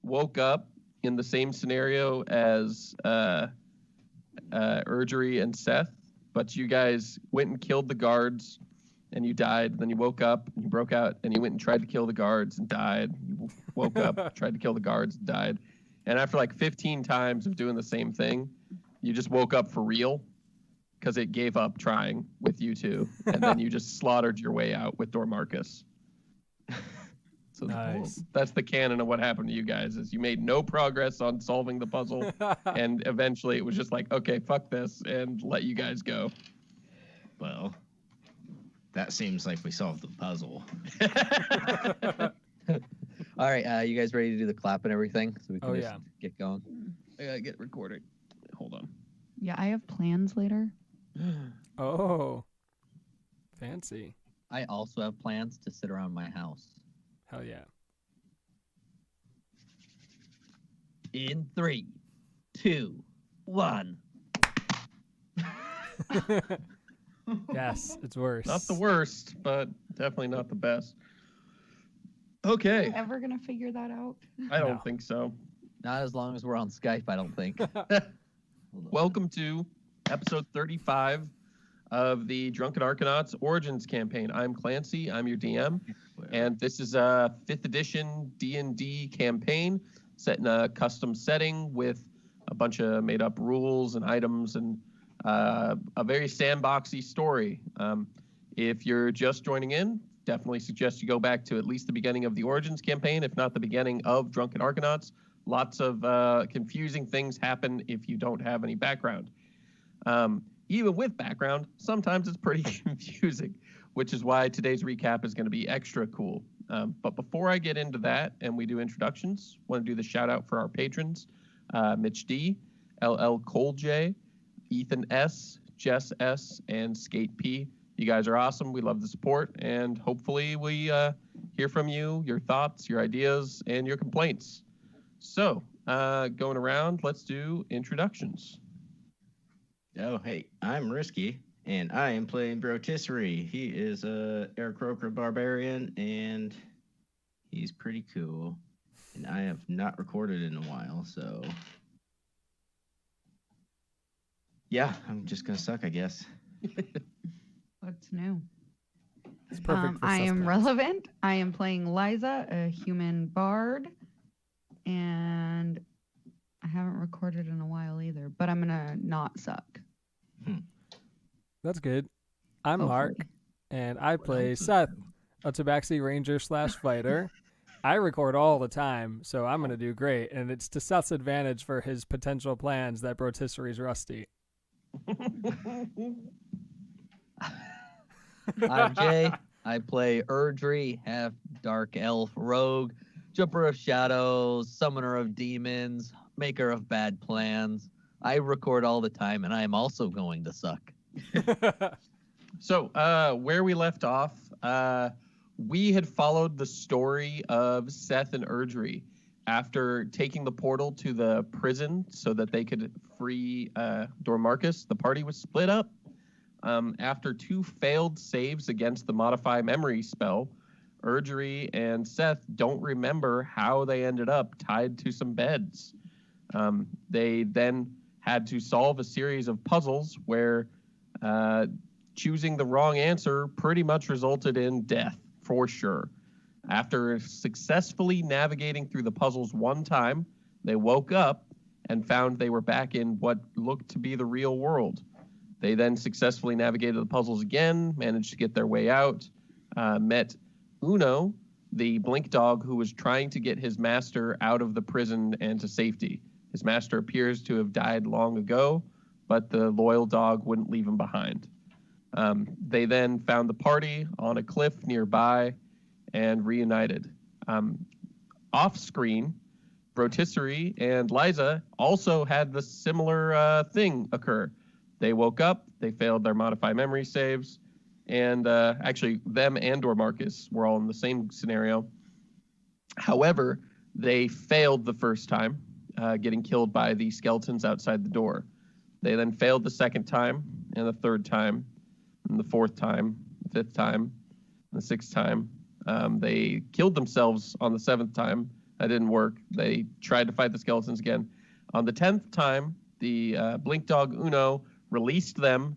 woke up in the same scenario as Urgery and Seth, but you guys went and killed the guards and you died. Then you woke up and you broke out and you went and tried to kill the guards and died. You woke up, tried to kill the guards and died. And after like 15 times of doing the same thing, you just woke up for real because it gave up trying with you two. And then you just slaughtered your way out with Dormarcus. So nice. That's the canon of what happened to you guys, is you made no progress on solving the puzzle. And eventually it was just like, okay, fuck this, and let you guys go. Well, that seems like we solved the puzzle. All right, you guys ready to do the clap and everything? So we can just get going. I gotta get recording. Hold on. Yeah, I have plans later. Oh, fancy. I also have plans to sit around my house. Hell yeah. In 3, 2, 1. Yes, it's worse. Not the worst, but definitely not the best. Okay. Are you ever gonna figure that out? I don't think so. Not as long as we're on Skype, I don't think. Welcome to episode 35 of the Drunken Arcanauts Origins campaign. I'm Clancy. I'm your DM, and this is a 5th edition D&D campaign set in a custom setting with a bunch of made-up rules and items and a very sandboxy story. If you're just joining in, definitely suggest you go back to at least the beginning of the Origins campaign, if not the beginning of Drunken Arcanauts. Lots of confusing things happen if you don't have any background. Even with background, sometimes it's pretty confusing, which is why today's recap is going to be extra cool. But before I get into that and we do introductions, I want to do the shout out for our patrons, Mitch D, LL Cole J, Ethan S, Jess S, and Skate P. You guys are awesome. We love the support, and hopefully we hear from you, your thoughts, your ideas, and your complaints. So, going around, let's do introductions. Oh, hey, I'm Risky, and I am playing Brotisserie. He is a Aarakocra barbarian, and he's pretty cool. And I have not recorded in a while, so yeah, I'm just gonna suck, I guess. What's new? It's perfect for I am suspense. Relevant. I am playing Liza, a human bard, and I haven't recorded in a while either, but I'm gonna not suck. That's good. I'm Mark, Hopefully. and I play Seth, a Tabaxi ranger / fighter. I record all the time, so I'm going to do great, and it's to Seth's advantage for his potential plans that Brotisserie's rusty. I'm Jay. I play Erdry, half dark elf rogue, jumper of shadows, summoner of demons, maker of bad plans. I record all the time, and I am also going to suck. So, where we left off, we had followed the story of Seth and Erdry after taking the portal to the prison so that they could free Dormarcus. The party was split up. After 2 failed saves against the Modify Memory spell, Erdry and Seth don't remember how they ended up tied to some beds. They then had to solve a series of puzzles where choosing the wrong answer pretty much resulted in death, for sure. After successfully navigating through the puzzles one time, they woke up and found they were back in what looked to be the real world. They then successfully navigated the puzzles again, managed to get their way out, met Uno, the blink dog who was trying to get his master out of the prison and to safety. His master appears to have died long ago, but the loyal dog wouldn't leave him behind. They then found the party on a cliff nearby and reunited. Off screen, Brotisserie and Liza also had the similar thing occur. They woke up, they failed their Modify Memory saves, and actually them and Dormarcus were all in the same scenario. However, they failed the first time, getting killed by the skeletons outside the door. They then failed the second time, and the third time, and the fourth time, the fifth time, and the sixth time. They killed themselves on the 7th time, That didn't work. They tried to fight the skeletons again. On the 10th time, the Blink Dog Uno released them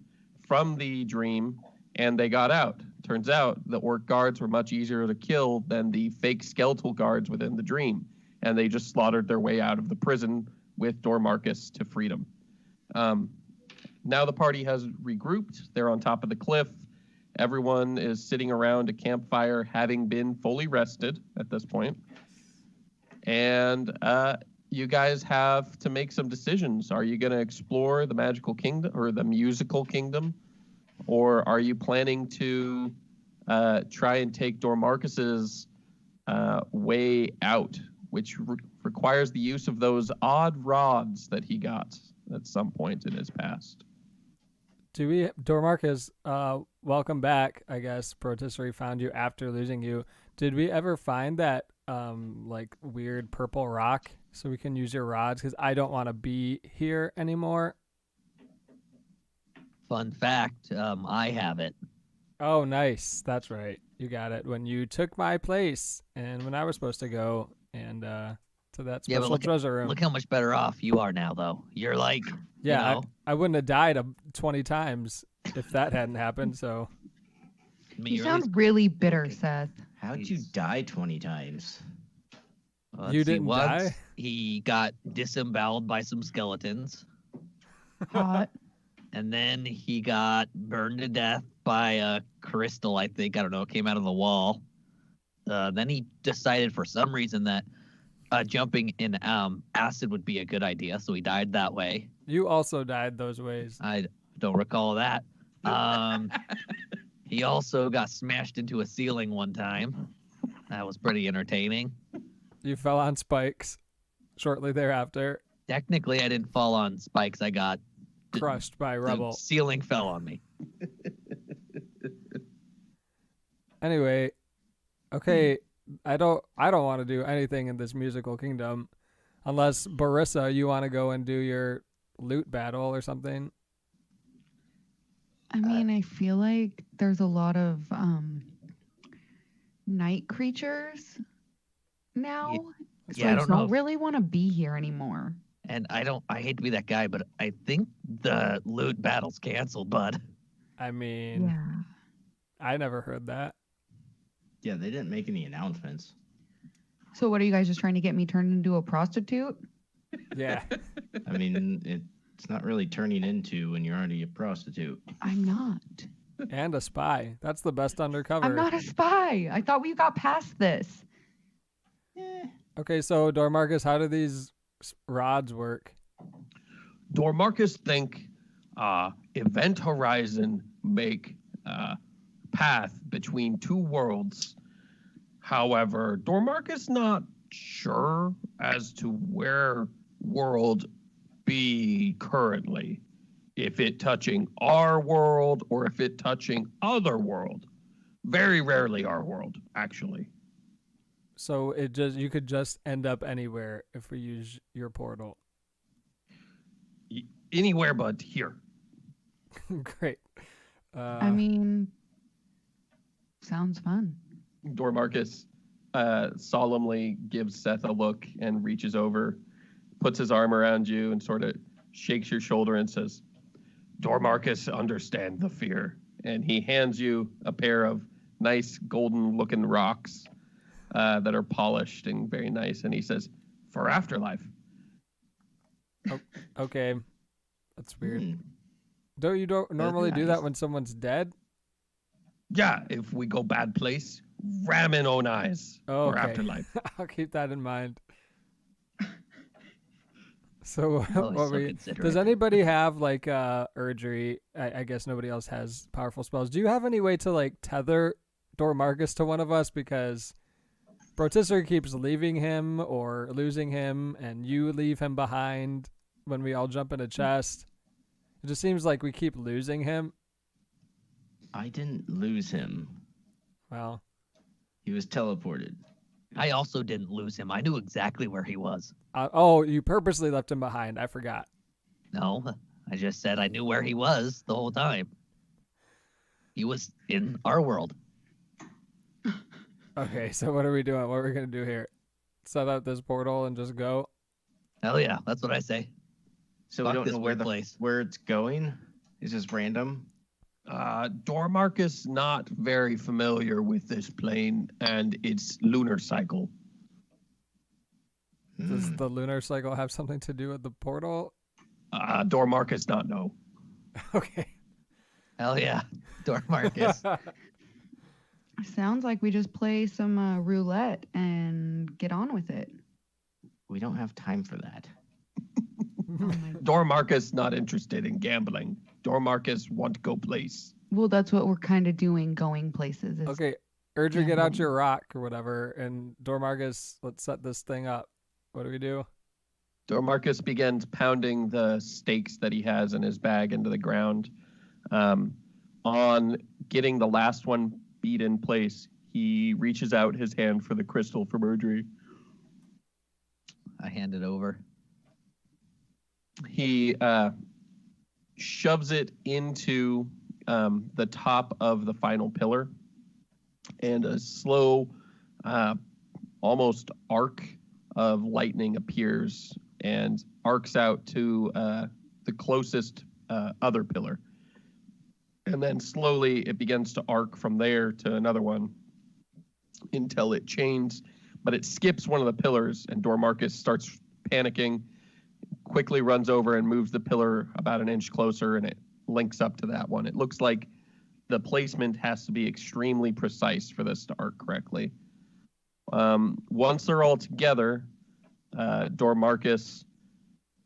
from the dream, and they got out. Turns out the orc guards were much easier to kill than the fake skeletal guards within the dream, and they just slaughtered their way out of the prison with Dormarcus to freedom. Now the party has regrouped. They're on top of the cliff. Everyone is sitting around a campfire, having been fully rested at this point. And you guys have to make some decisions. Are you going to explore the magical kingdom or the musical kingdom? Or are you planning to try and take Dormarcus's way out, which requires the use of those rods that he got at some point in his past? Dormarcus, welcome back. I guess Rotisserie found you after losing you. Did we ever find that like weird purple rock so we can use your rods? Because I don't want to be here anymore. Fun fact, I have it. Oh, nice. That's right. You got it. When you took my place and when I was supposed to go and to that special treasure room. Look how much better off you are now, though. You're like, yeah, I wouldn't have died 20 times if that hadn't happened. So You sound really bitter, Seth. How'd you die 20 times? You didn't die? He got disemboweled by some skeletons. Hot. And then he got burned to death by a crystal, I think. I don't know. It came out of the wall. Then he decided for some reason that jumping in acid would be a good idea, so he died that way. You also died those ways. I don't recall that. He also got smashed into a ceiling one time. That was pretty entertaining. You fell on spikes shortly thereafter. Technically, I didn't fall on spikes. I got crushed by rubble. The ceiling fell on me. Anyway, okay, I don't want to do anything in this musical kingdom unless Barissa, you want to go and do your loot battle or something. I mean, I feel like there's a lot of night creatures now. So I don't really want to be here anymore. And I hate to be that guy, but I think the loot battle's canceled, bud. I mean, Yeah. I never heard that. Yeah, they didn't make any announcements. So what are you guys just trying to get me turned into a prostitute? Yeah. I mean, it's not really turning into when you're already a prostitute. I'm not. And a spy. That's the best undercover. I'm not a spy. I thought we got past this. Okay, so Dormarcus, how do these rods work? Dormarcus think Event Horizon make path between two worlds. However, Dormarcus not sure as to where world be currently. If it touching our world or if it touching other world. Very rarely our world, actually. So you could just end up anywhere if we use your portal. Anywhere but here. Great. I mean, sounds fun. Dormarcus solemnly gives Seth a look and reaches over, puts his arm around you and sort of shakes your shoulder and says, Dormarcus, understand the fear. And he hands you a pair of nice golden looking rocks that are polished and very nice. And he says, for afterlife. Oh, okay. That's weird. Don't you normally do that when someone's dead? Yeah, if we go bad place, ram in own eyes for Okay. afterlife. I'll keep that in mind. So, does considerate. anybody have like Erdry? I guess nobody else has powerful spells. Do you have any way to like tether Dormarcus to one of us? Because Rotisserie keeps leaving him or losing him, and you leave him behind when we all jump in a chest. It just seems like we keep losing him. I didn't lose him. Well, He was teleported. I also didn't lose him. I knew exactly where he was. You purposely left him behind. I forgot. No, I just said I knew where he was the whole time. He was in our world. Okay, so what are we doing? What are we going to do here? set out this portal and just go? Hell yeah, that's what I say. So Fuck we don't this know where weird place. where it's going. It's just random. Dormarcus not very familiar with this plane and its lunar cycle. Does Hmm. the lunar cycle have something to do with the portal? Dormarcus not know. Okay. Hell yeah, Dormarcus. Sounds like we just play some roulette and get on with it. We don't have time for that. Oh my. Dormarcus not interested in gambling. Dormarcus want to go place. Well, that's what we're kind of doing, going places. Is Okay, Erdry, get out gambling. your rock or whatever, and Dormargus, let's set this thing up. What do we do? Dormarcus begins pounding the stakes that he has in his bag into the ground. On getting the last one beat in place, he reaches out his hand for the crystal from Erdry. I hand it over. He shoves it into the top of the final pillar, and a slow, almost arc of lightning appears and arcs out to the closest other pillar. And then slowly it begins to arc from there to another one until it chains, but it skips one of the pillars, and Dormarcus starts panicking, quickly runs over and moves the pillar about an inch closer, and it links up to that one. It looks like the placement has to be extremely precise for this to arc correctly. Once they're all together, Dormarcus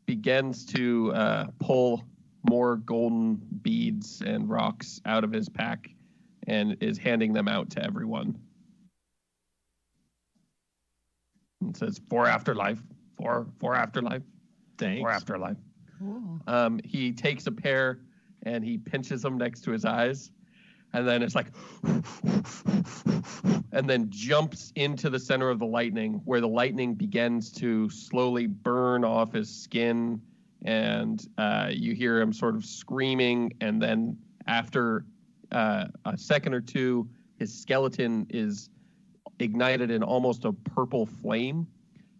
begins to pull more golden beads and rocks out of his pack and is handing them out to everyone. It says, "For afterlife, for afterlife, Thanks. for afterlife." cool. He takes a pair and he pinches them next to his eyes, and then it's like, and then jumps into the center of the lightning, where the lightning begins to slowly burn off his skin, and you hear him sort of screaming, and then after a second or two, his skeleton is ignited in almost a purple flame,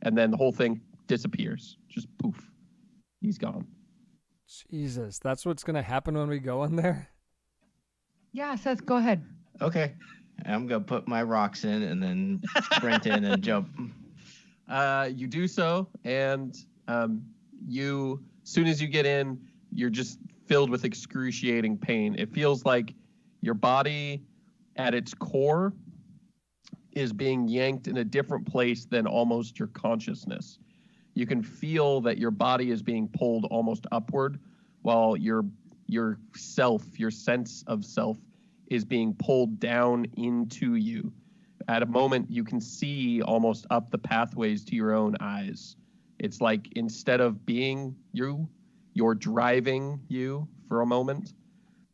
and then the whole thing disappears. Just poof. He's gone. Jesus, that's what's gonna happen when we go in there? Yeah, Seth, go ahead. Okay. I'm gonna put my rocks in and then sprint in and jump. You do so, and you, soon as you get in, you're just filled with excruciating pain. It feels like your body, at its core, is being yanked in a different place than almost your consciousness. You can feel that your body is being pulled almost upward, while your self, your sense of self, is being pulled down into you. At a moment, you can see almost up the pathways to your own eyes. It's like instead of being you, you're driving you for a moment,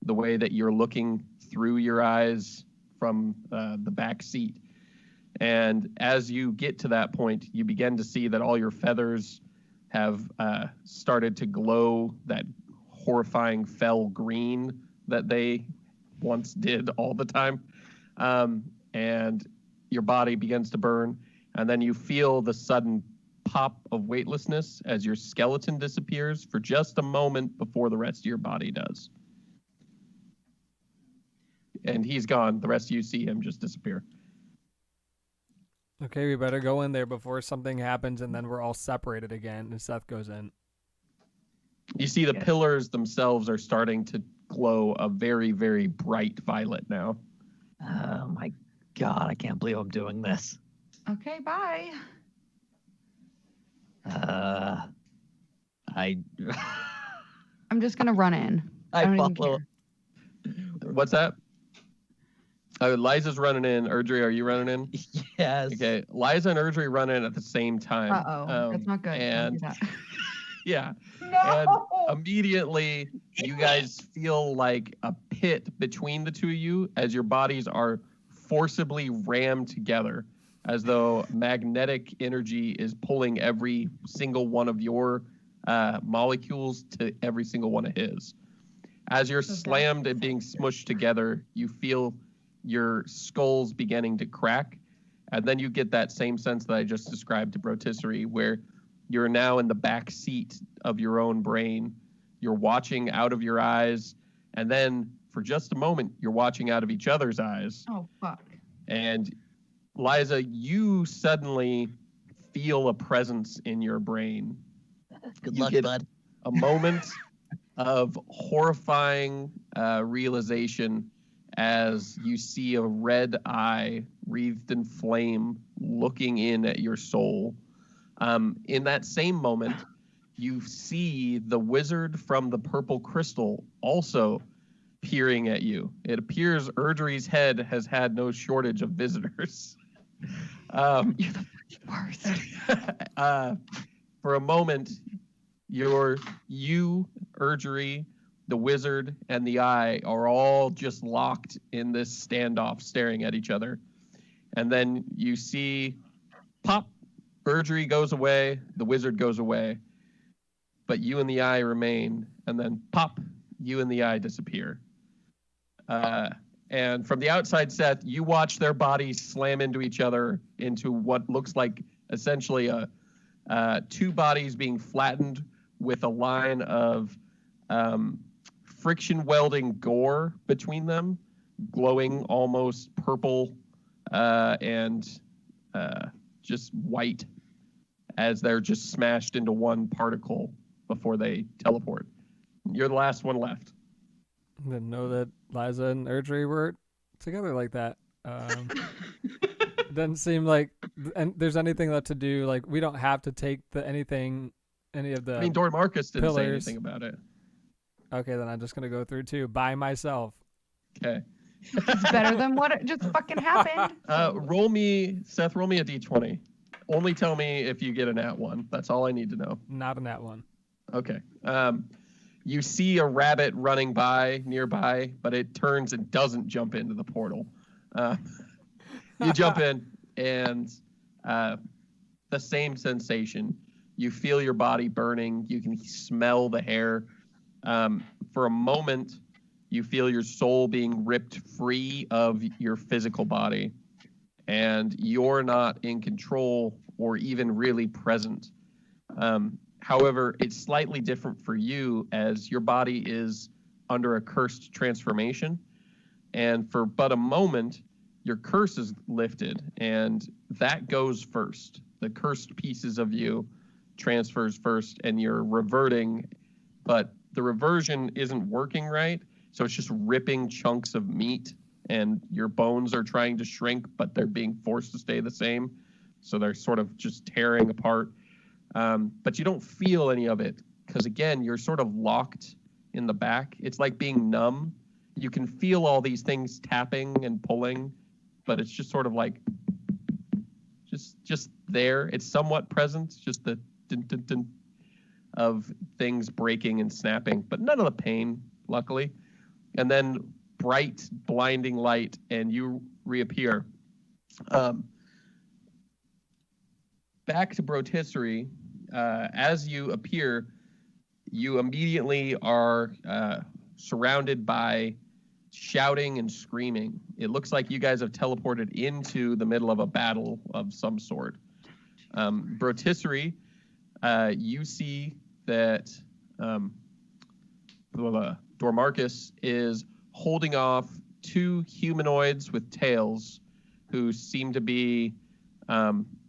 the way that you're looking through your eyes from the back seat. And as you get to that point, you begin to see that all your feathers have started to glow that horrifying fell green that they once did all the time. And your body begins to burn. And then you feel the sudden pop of weightlessness as your skeleton disappears for just a moment before the rest of your body does. And he's gone. The rest of you see him just disappear. Okay, we better go in there before something happens and then we're all separated again and Seth goes in. You see the Yes. pillars themselves are starting to glow a very, very bright violet now. Oh my God, I can't believe I'm doing this. Okay, bye. I I'm just gonna run in. I I don't even follow. care. What's that? Oh, Liza's running in. Erdry, are you running in? Yes. Okay, Liza and Erdry run in at the same time. Uh-oh, that's not good. Don't do And that. yeah, No. immediately you guys feel like a pit between the two of you as your bodies are forcibly rammed together, as though magnetic energy is pulling every single one of your molecules to every single one of his. As you're So that's slammed and the being center. smushed together, you feel your skulls beginning to crack, And then you get that same sense that I just described to Brotisserie, where you're now in the back seat of your own brain. You're watching out of your eyes, and then for just a moment, you're watching out of each other's eyes. Oh, fuck. And Liza, you suddenly feel a presence in your brain. Good You luck, get bud. a moment of horrifying realization as you see a red eye wreathed in flame looking in at your soul. In that same moment, you see the wizard from the purple crystal also peering at you. It appears Erdry's head has had no shortage of visitors. You're the worst. For a moment, you, Erdry, the wizard, and the eye are all just locked in this standoff, staring at each other. And then you see, pop, Erdry goes away, the wizard goes away, but you and the eye remain. And then pop, you and the eye disappear. And from the outside, Seth, you watch their bodies slam into each other into what looks like essentially two bodies being flattened with a line of friction welding gore between them, glowing almost purple and just white as they're just smashed into one particle before they teleport. You're the last one left. Didn't know that Liza and Erdry were together like that. Doesn't seem like there's anything left to do. Like, we don't have to take any of the. I mean, Dor Marcus didn't say pillars. anything about it. Okay, then I'm just gonna go through too by myself. Okay. It's better than what just fucking happened. Roll me a d20. Only tell me if you get a nat 1. That's all I need to know. Not in that one. Okay. You see a rabbit running by nearby, but it turns and doesn't jump into the portal. You jump in, and the same sensation. You feel your body burning. You can smell the hair. For a moment, you feel your soul being ripped free of your physical body, and you're not in control or even really present. However, it's slightly different for you as your body is under a cursed transformation. And for but a moment, your curse is lifted, and that goes first. The cursed pieces of you transfers first, and you're reverting, but the reversion isn't working right. So it's just ripping chunks of meat, and your bones are trying to shrink, but they're being forced to stay the same. So they're sort of just tearing apart. But you don't feel any of it because, again, you're sort of locked in the back. It's like being numb. You can feel all these things tapping and pulling, but it's just sort of like just there. It's somewhat present, just the dun of things breaking and snapping, but none of the pain, luckily. And then bright, blinding light, and you reappear. Back to Brotisserie. As you appear, you immediately are surrounded by shouting and screaming. It looks like you guys have teleported into the middle of a battle of some sort. Brotisserie, you see that Dormarchus is holding off two humanoids with tails who seem to be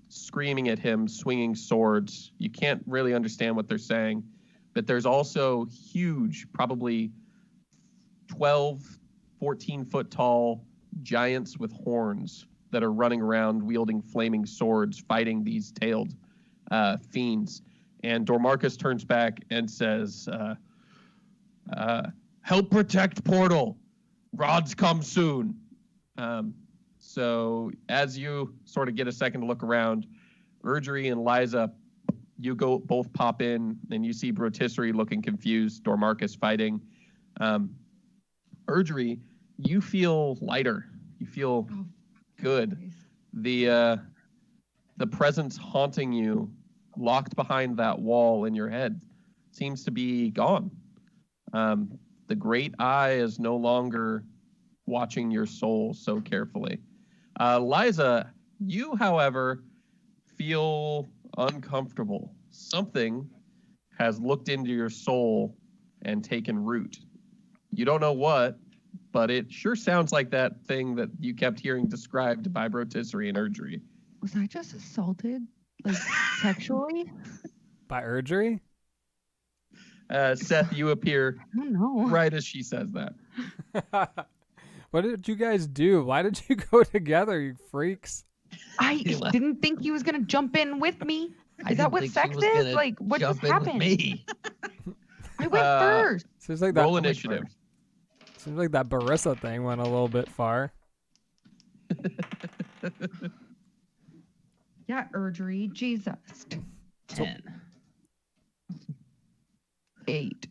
screaming at him, swinging swords. You can't really understand what they're saying, but there's also huge, probably 12, 14-foot tall giants with horns that are running around wielding flaming swords, fighting these tailed fiends. And Dormarchus turns back and says, help protect Portal. Rods come soon. So as you sort of get a second to look around, Erdry and Liza, you go both pop in, and you see Brotisserie looking confused, Dormarchus fighting. Erdry, you feel lighter. You feel good. The presence haunting you, locked behind that wall in your head, seems to be gone. The great eye is no longer watching your soul so carefully. Liza, You, however, feel uncomfortable. Something has looked into your soul and taken root. You don't know what, but it sure sounds like that thing that you kept hearing described by Brotisserie and Erdry. Was I just assaulted, like sexually? By Erdry? Seth, you appear I don't know. right as she says that. What did you guys do? Why did you go together, you freaks? I He left. didn't think he was gonna jump in with me. I Is that didn't what think sex she was is? gonna Like, what just jump in with happened? me. I went first. Seems like that. Roll initiative. Seems like that Barissa thing went a little bit far. Yeah, Erdry. Jesus. 10. 8.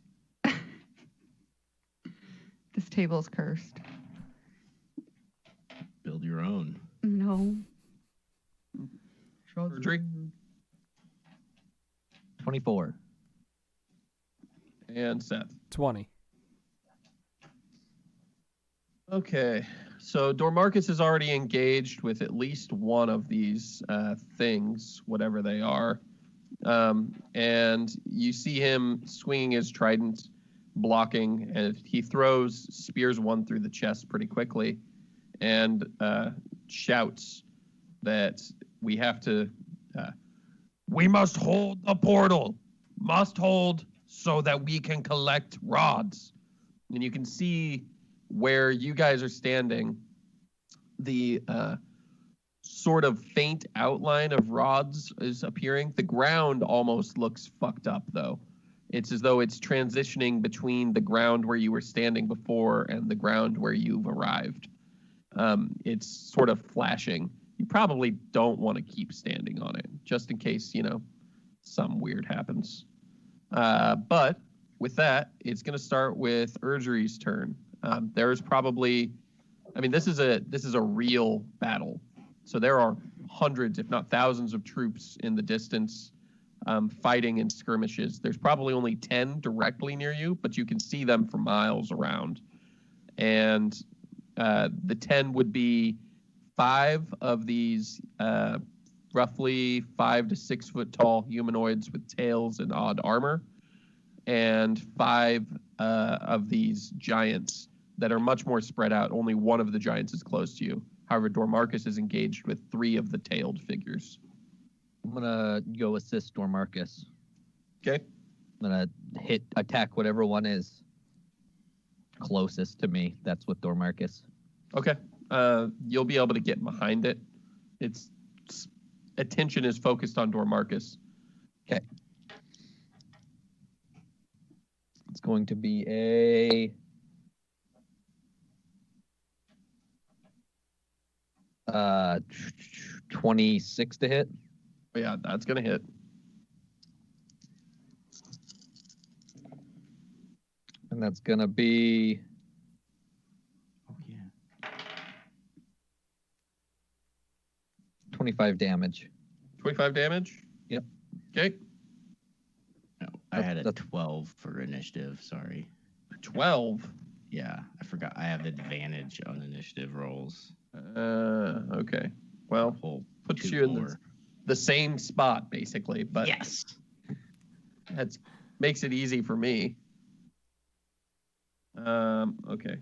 This table's cursed. Build your own. No. Erdry? 24. And Seth. 20. Okay, so Dormarcus is already engaged with at least one of these things, whatever they are. And you see him swinging his trident, blocking, and he spears one through the chest pretty quickly and shouts that we must hold the portal, must hold so that we can collect rods. And you can see where you guys are standing, the sort of faint outline of rods is appearing. The ground almost looks fucked up, though. It's as though it's transitioning between the ground where you were standing before and the ground where you've arrived. It's sort of flashing. You probably don't want to keep standing on it, just in case, some weird happens. But with that, it's going to start with Erdry's turn. There's probably, this is a real battle. So there are hundreds, if not thousands, of troops in the distance fighting in skirmishes. There's probably only 10 directly near you, but you can see them for miles around. And the 10 would be 5 of these roughly 5 to 6 foot tall humanoids with tails and odd armor, and 5 of these giants that are much more spread out. Only one of the giants is close to you. However, Dormarcus is engaged with 3 of the tailed figures. I'm gonna go assist Dormarcus. Okay. I'm gonna attack whatever one is closest to me. That's with Dormarcus. Okay. You'll be able to get behind it. Its attention is focused on Dormarcus. Okay. It's going to be a 26 to hit. Oh, yeah, that's going to hit. And that's going to be Oh, yeah. 25 damage. 25 damage? Yep. Okay. No, I had a That's- 12 for initiative. Sorry. 12. Yeah, I forgot. I have advantage on initiative rolls. Okay. Well, Whole puts 2 you in more. the same spot, basically, but Yes. that makes it easy for me. Okay.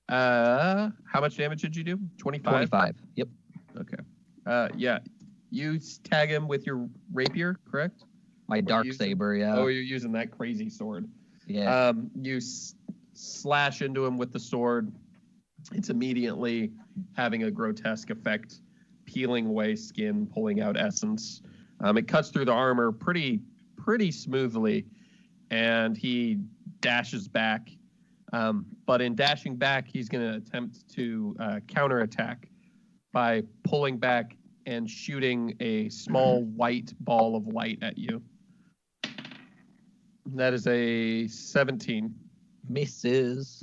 How much damage did you do? 25? 25. Yep. Okay. Yeah. You tag him with your rapier, correct? My dark using- saber, yeah. Oh, you're using that crazy sword. Yeah. You slash into him with the sword. It's immediately having a grotesque effect, peeling away skin, pulling out essence. It cuts through the armor pretty smoothly, and he dashes back. But in dashing back, he's going to attempt to counterattack by pulling back and shooting a small white ball of light at you. That is a 17. Misses.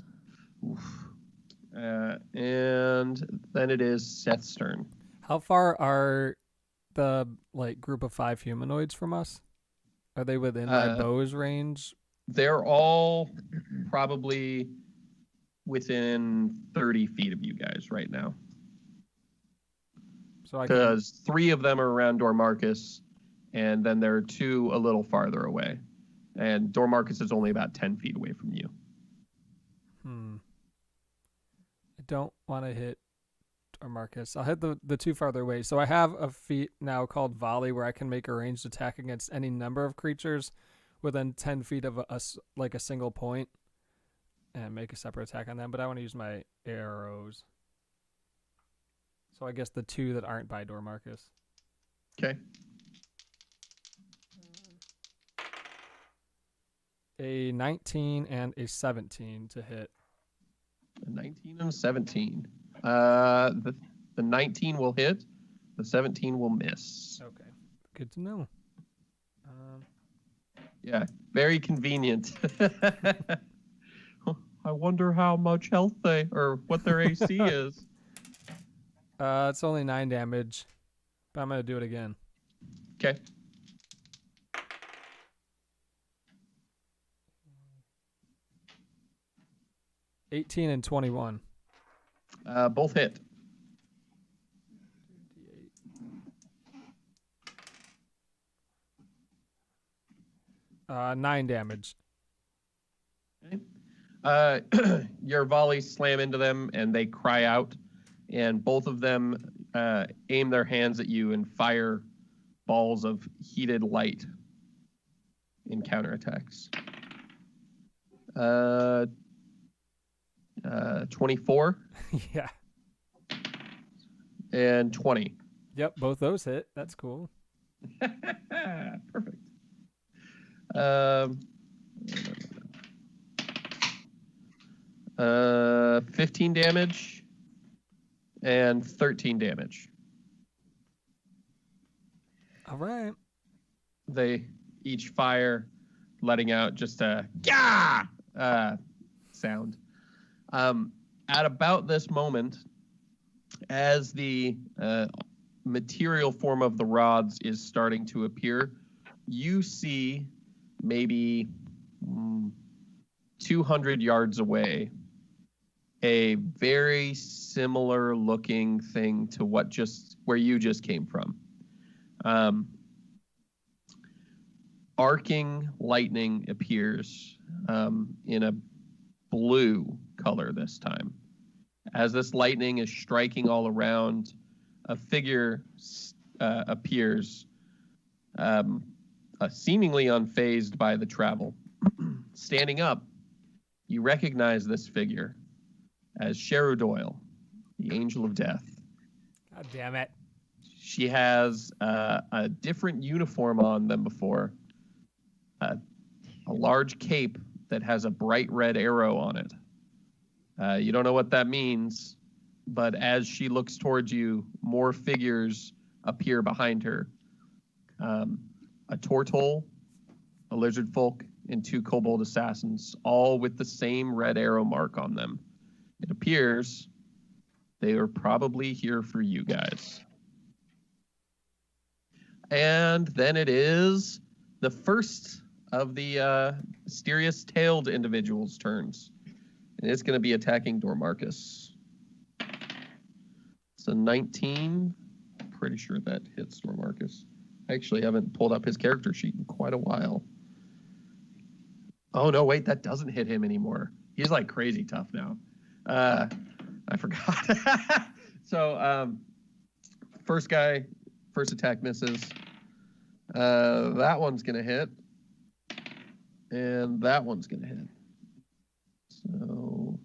And then it is Seth's turn. How far are the group of 5 humanoids from us? Are they within my bow's range? They're all probably within 30 feet of you guys right now. So I can. Because 3 of them are around Dormarcus, and then there are 2 a little farther away. And Dormarcus is only about 10 feet away from you. I don't want to hit Dormarcus. I'll hit the 2 farther away. So I have a feat now called Volley where I can make a ranged attack against any number of creatures within 10 feet of a single point and make a separate attack on them. But I want to use my arrows. So I guess the 2 that aren't by Dormarcus. Okay. A 19 and a 17 to hit. A 19 and a 17. The 19 will hit. The 17 will miss. Okay. Good to know. Yeah, very convenient. I wonder how much health what their AC is. It's only 9 damage, but I'm going to do it again. Okay. $18 and 21. Both hit. 9 damage. Okay. Your volleys slam into them, and they cry out, and both of them aim their hands at you and fire balls of heated light in counterattacks. 24 Yeah. and 20. Yep, both those hit. That's cool. Perfect. 15 damage and 13 damage. All right. They each fire, letting out just a "gah" sound. At about this moment, as the material form of the rods is starting to appear, you see maybe 200 yards away a very similar looking thing to where you just came from. Arcing lightning appears in a blue color this time. As this lightning is striking all around, a figure appears, seemingly unfazed by the travel. Standing up, you recognize this figure as Sherudoyle, the Angel of Death. God damn it. She has a different uniform on than before, a large cape that has a bright red arrow on it. You don't know what that means, but as she looks towards you, more figures appear behind her. A Tortol, a Lizard Folk, and 2 Kobold Assassins, all with the same red arrow mark on them. It appears they are probably here for you guys. And then it is the first of the mysterious tailed individuals' turns. And it's going to be attacking Dormarcus. It's a 19. Pretty sure that hits Dormarcus. I actually haven't pulled up his character sheet in quite a while. Oh, no, wait, that doesn't hit him anymore. He's like crazy tough now. I forgot. So, first attack misses. That one's going to hit. And that one's going to hit. So,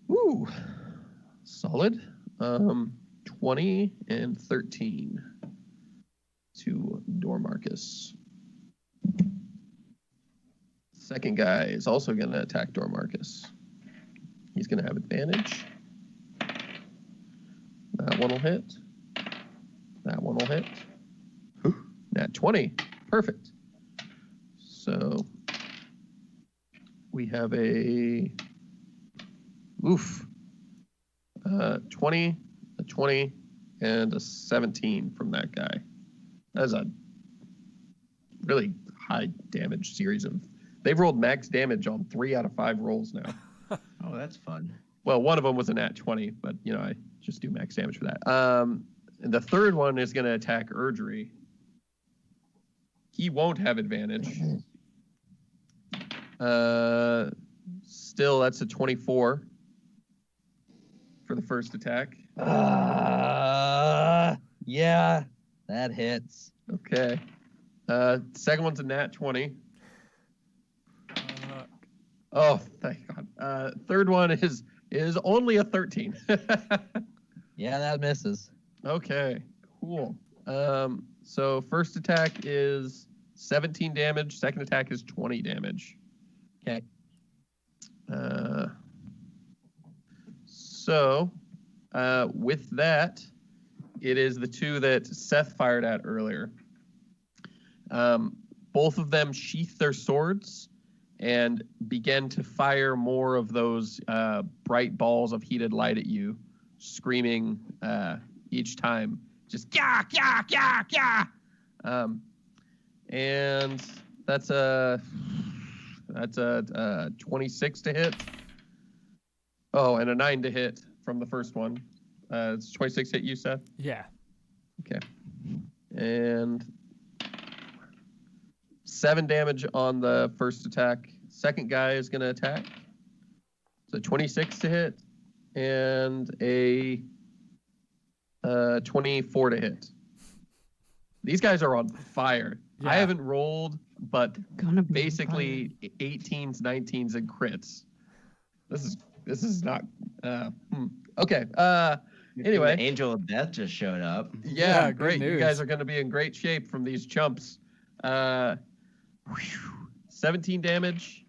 woo, solid. 20 and 13 to Dormarcus. Second guy is also going to attack Dormarcus. He's going to have advantage. That one will hit. That one will hit. Nat 20. Perfect. So we have a 20, a 20, and a 17 from that guy. That's a really high damage series of. They've rolled max damage on 3 out of 5 rolls now. Oh, that's fun. Well, one of them was a nat 20, but I just do max damage for that. And the third one is going to attack Erdry. He won't have advantage. Still, that's a 24 for the first attack. Yeah, that hits. Okay. Second one's a nat 20. Oh, thank God. Third one is only a 13. Yeah, that misses. Okay, cool. So first attack is 17 damage. Second attack is 20 damage. Okay. So with that, it is the two that Seth fired at earlier. Both of them sheath their swords and begin to fire more of those bright balls of heated light at you, screaming each time, just yak, yak, yak, yak. And that's a 26 to hit. Oh, and a 9 to hit from the first one. It's 26 hit you, Seth? Yeah. Okay. And 7 damage on the first attack. Second guy is going to attack. So 26 to hit and a 24 to hit. These guys are on fire. Yeah. I haven't rolled, but Gonna be basically 18s, 19s, and crits. This is not okay. Anyway, The Angel of Death just showed up. yeah, good great. You news. guys are going to be in great shape from these chumps. 17 damage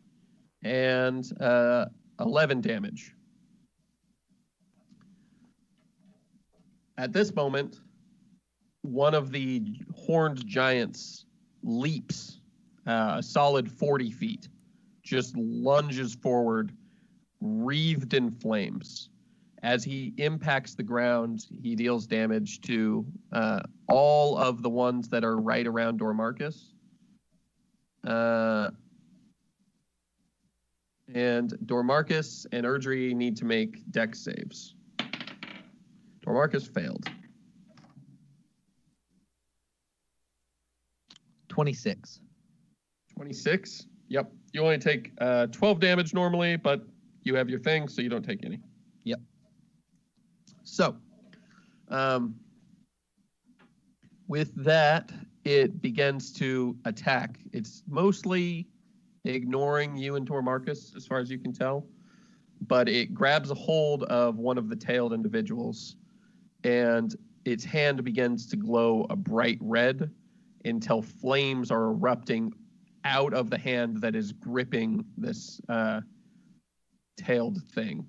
and 11 damage. At this moment, one of the horned giants leaps a solid 40 feet, just lunges forward, wreathed in flames. As he impacts the ground, he deals damage to all of the ones that are right around Dormarchus. And Dormarchus and Erdry need to make dex saves. Dormarchus failed. 26. 26? Yep. You only take 12 damage normally, but you have your thing, so you don't take any. Yep. So, with that, it begins to attack. It's mostly ignoring you and Dormarchus, as far as you can tell, but it grabs a hold of one of the tailed individuals, and its hand begins to glow a bright red until flames are erupting out of the hand that is gripping this tailed thing.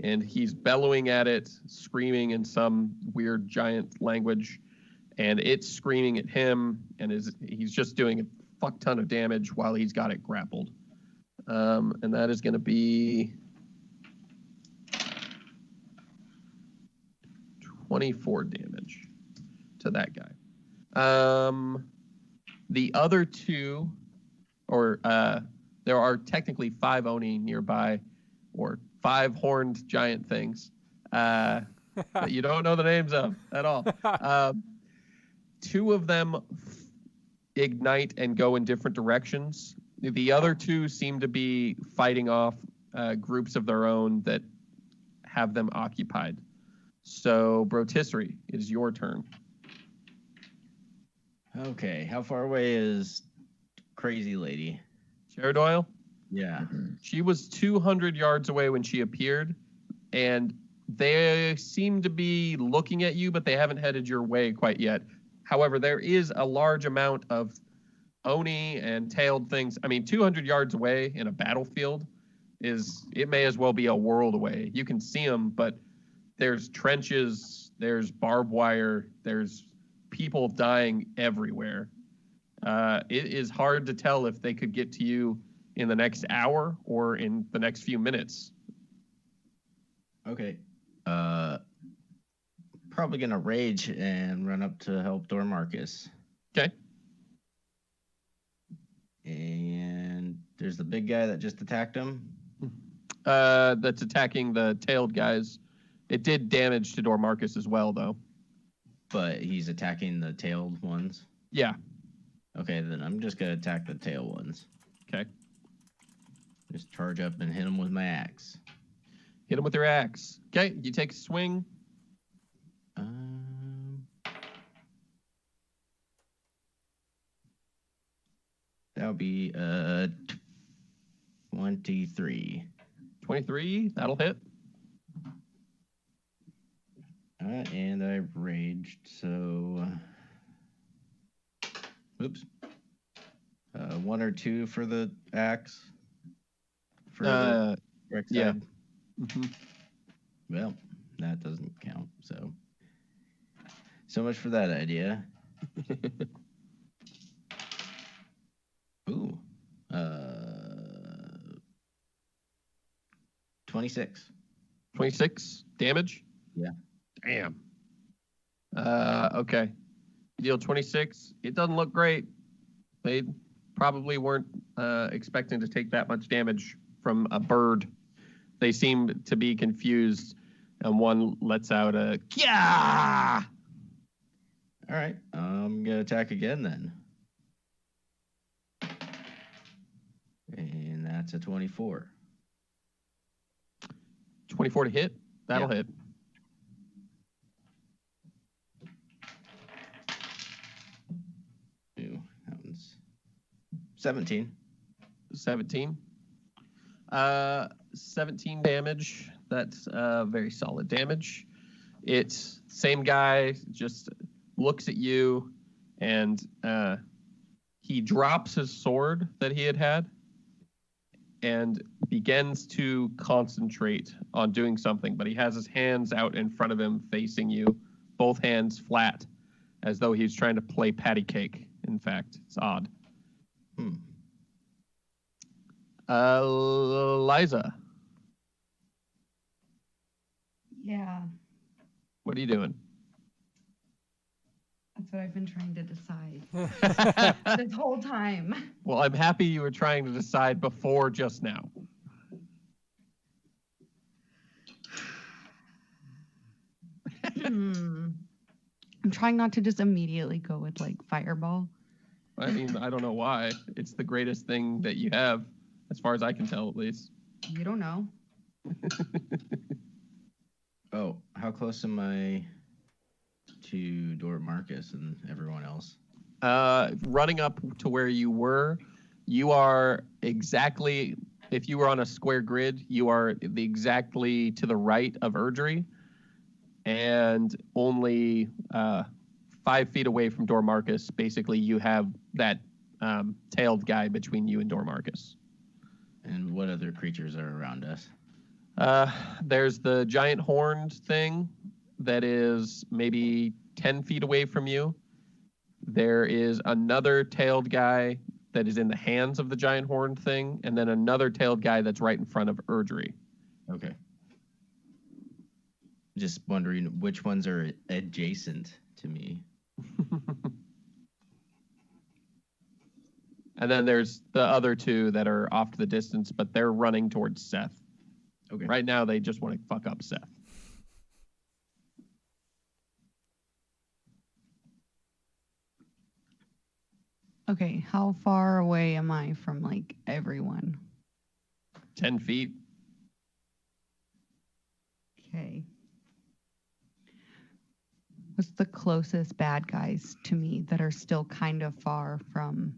And he's bellowing at it, screaming in some weird giant language, and it's screaming at him, and he's just doing a fuck ton of damage while he's got it grappled. And that is going to be 24 damage to that guy. The other two, or there are technically 5 Oni nearby, or 5 horned giant things that you don't know the names of at all. 2 of them ignite and go in different directions. The other 2 seem to be fighting off groups of their own that have them occupied. So, Brotisserie, it is your turn. Okay, how far away is Crazy Lady? Sheridoyle? Yeah. She was 200 yards away when she appeared, and they seem to be looking at you, but they haven't headed your way quite yet. However, there is a large amount of Oni and tailed things. I mean, 200 yards away in a battlefield it may as well be a world away. You can see them, but there's trenches, there's barbed wire, there's people dying everywhere. It is hard to tell if they could get to you in the next hour or in the next few minutes. Okay. Probably gonna rage and run up to help Dormarchus. Okay. And there's the big guy that just attacked him. that's attacking the tailed guys. It did damage to Dormarcus as well, though. But he's attacking the tailed ones. Yeah. Okay, then I'm just gonna attack the tail ones. Okay. Just charge up and hit them with my axe. Hit him with your axe. Okay, you take a swing. That'll be 23. 23, that'll hit. And I raged, so oops. 1 or 2 for the axe. For the correct side. Yeah. Mm-hmm. Well, that doesn't count. So much for that idea. Ooh. 26. 26 damage? Yeah. Damn. Okay. You deal 26. It doesn't look great. They probably weren't expecting to take that much damage from a bird. They seem to be confused, and one lets out a "Kya!" All right. I'm going to attack again then. And that's a 24. 24 to hit. That'll hit. Ooh, that one's 17. 17. 17 damage. That's very solid damage. It's same guy, just looks at you, and he drops his sword that he had and begins to concentrate on doing something, but he has his hands out in front of him facing you, both hands flat, as though he's trying to play patty cake. In fact, it's odd. Liza, Yeah, what are you doing? that's what I've been trying to decide this whole time. Well, I'm happy you were trying to decide before just now. I'm trying not to just immediately go with like fireball. I mean, I don't know why. It's the greatest thing that you have, as far as I can tell, at least. You don't know. Oh, how close am I to Dormarcus and everyone else? Running up to where you were, you are exactly, if you were on a square grid, you are exactly to the right of Erdry, and only 5 feet away from Dormarcus. Basically, you have that tailed guy between you and Dormarcus. And what other creatures are around us? There's the giant horned thing that is maybe 10 feet away from you. There is another tailed guy that is in the hands of the giant horned thing, and then another tailed guy that's right in front of Erdry. Okay. Just wondering which ones are adjacent to me. And then there's the other 2 that are off to the distance, but they're running towards Seth. Okay. Right now, they just want to fuck up Seth. Okay, how far away am I from like everyone? 10 feet. Okay. What's the closest bad guys to me that are still kind of far from?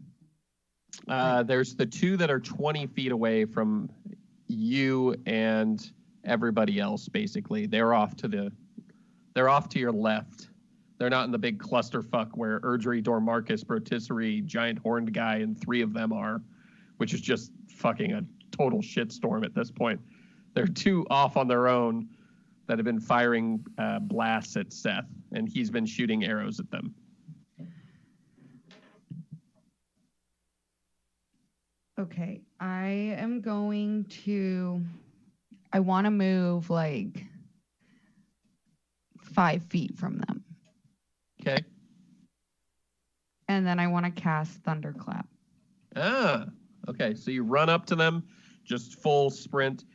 There's the 2 that are 20 feet away from you and everybody else. Basically, they're off to your left. They're not in the big clusterfuck where Erdry, Dormarcus, Brotisserie, giant horned guy, and 3 of them are, which is just fucking a total shitstorm at this point. They're 2 off on their own that have been firing blasts at Seth, and he's been shooting arrows at them. Okay, I want to move like 5 feet from them. Okay. And then I want to cast Thunderclap. Okay. So you run up to them, just full sprint.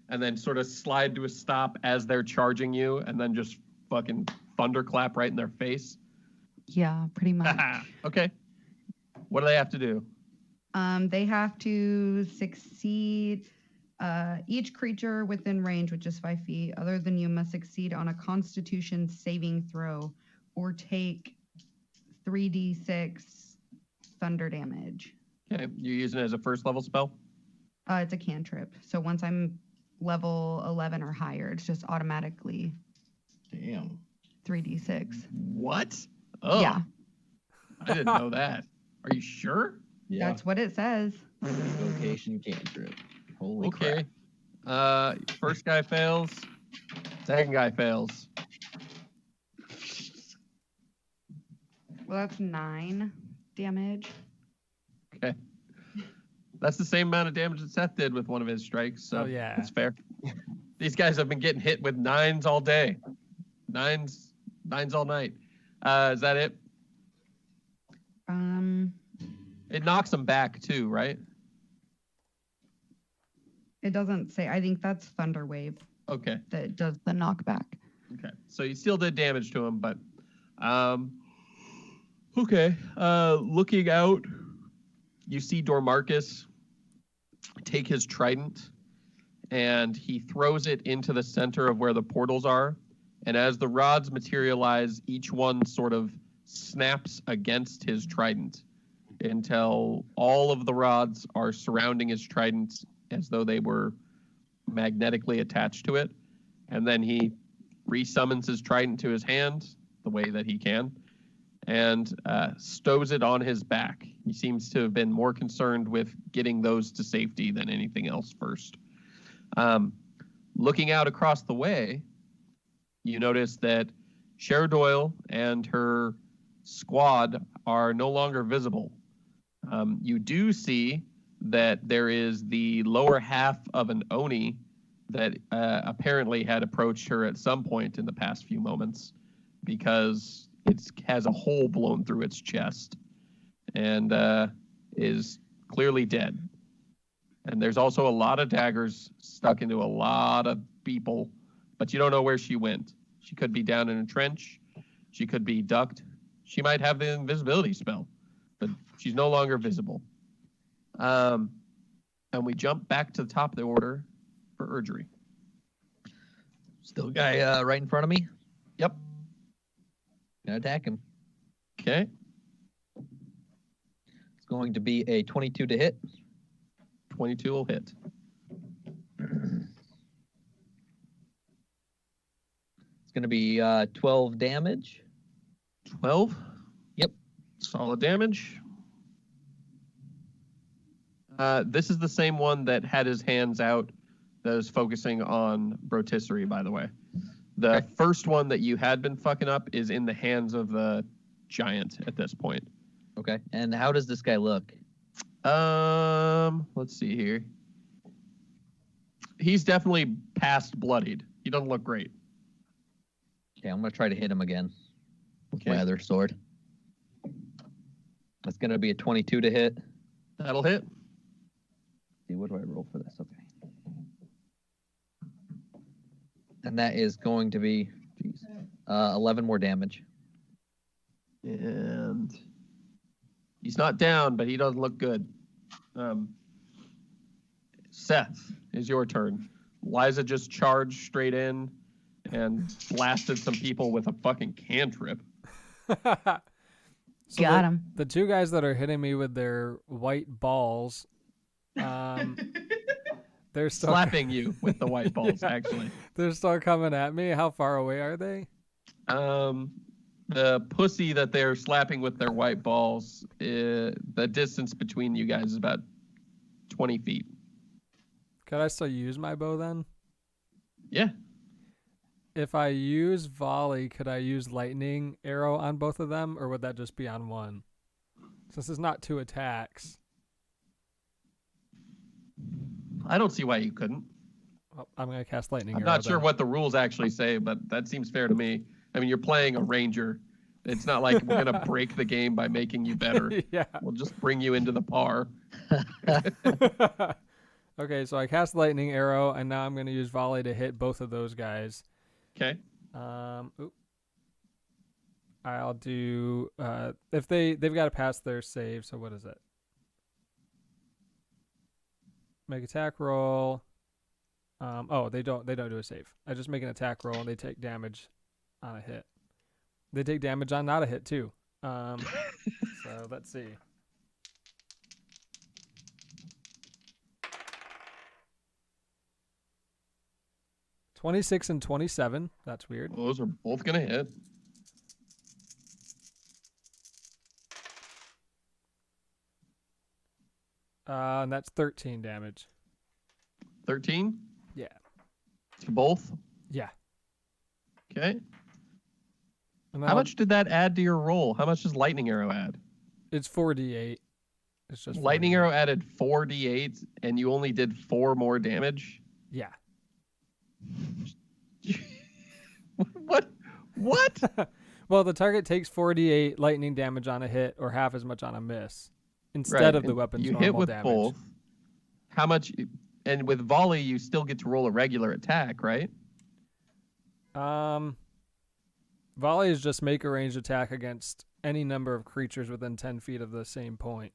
and then sort of slide to a stop as they're charging you, and then just fucking thunderclap right in their face. Yeah, pretty much. Okay. What do they have to do? They have to succeed. Each creature within range, which is 5 feet, other than you, must succeed on a Constitution saving throw or take 3d6 thunder damage. Okay, you're using it as a first level spell? It's a cantrip. So once I'm level 11 or higher, it's just automatically Damn. 3d6. What? Oh, Yeah, I didn't know that. Are you sure? Yeah. that's what it says. Invocation cantrip. Holy crap. Okay. First guy fails. Second guy fails. Well, that's 9 damage. Okay. That's the same amount of damage that Seth did with one of his strikes. So Oh, yeah. that's fair. These guys have been getting hit with 9s all day. 9s all night. Is that it? It knocks them back too, right? It doesn't say. I think that's Thunder Wave Okay. that does the knockback. Okay. So you still did damage to him, but okay. Looking out, you see Dormarcus take his trident and he throws it into the center of where the portals are. And as the rods materialize, each one sort of snaps against his trident until all of the rods are surrounding his trident as though they were magnetically attached to it. And then he resummons his trident to his hand the way that he can and stows it on his back. He seems to have been more concerned with getting those to safety than anything else first. Looking out across the way, you notice that Cher Doyle and her squad are no longer visible. You do see that there is the lower half of an Oni that apparently had approached her at some point in the past few moments because it has a hole blown through its chest and is clearly dead. And there's also a lot of daggers stuck into a lot of people, but you don't know where she went. She could be down in a trench. She could be ducked. She might have the invisibility spell, but she's no longer visible. And we jump back to the top of the order for Erdry. Still guy right in front of me. Yep. Gonna attack him. Okay. It's going to be a 22 to hit. 22 will hit. It's going to be 12 damage. 12? Yep. Solid damage. This is the same one that had his hands out that was focusing on Brotisserie, by the way. The Okay. first one that you had been fucking up is in the hands of the giant at this point. Okay. And how does this guy look? Let's see here. He's definitely past bloodied. He doesn't look great. Okay, I'm going to try to hit him again with Okay. my other sword. That's going to be a 22 to hit. That'll hit. See, what do I roll for this? Okay. And that is going to be 11 more damage. And he's not down, but he doesn't look good. Seth, is your turn. Liza just charged straight in and blasted some people with a fucking cantrip. So Got him. The two guys that are hitting me with their white balls, they're still Slapping you with the white balls, Yeah. actually. they're still coming at me. How far away are they? The pussy that they're slapping with their white balls, the distance between you guys is about 20 feet. Could I still use my bow then? Yeah. If I use volley, could I use lightning arrow on both of them, or would that just be on one? Since it's not 2 attacks. I don't see why you couldn't. Well, I'm gonna cast lightning I'm arrow. not sure then. what the rules actually say, but that seems fair to me. I mean, you're playing a ranger. It's not like we're going to break the game by making you better. Yeah. We'll just bring you into the par. Okay, so I cast lightning arrow, and now I'm gonna use volley to hit both of those guys. Okay. Oop. I'll do if they've got to pass their save. So what is it? Make attack roll. Oh, they don't do a save. I just make an attack roll, and they take damage on a hit. They take damage on not a hit too. So let's see. $26 and $27. That's weird. Those are both gonna hit. And that's 13 damage. 13 Yeah. to both. Yeah. Okay. And then How I'll- much did that add to your roll? How much does lightning arrow add? It's 4d8. It's just Lightning 4d8. arrow added 4d8, and you only did 4 more damage. Yeah. What? What? Well, the target takes 4d8 lightning damage on a hit, or half as much on a miss, instead Right, of the and weapon's you normal hit with damage. both. How much? And with volley, you still get to roll a regular attack, right? Volley is just make a ranged attack against any number of creatures within 10 feet of the same point.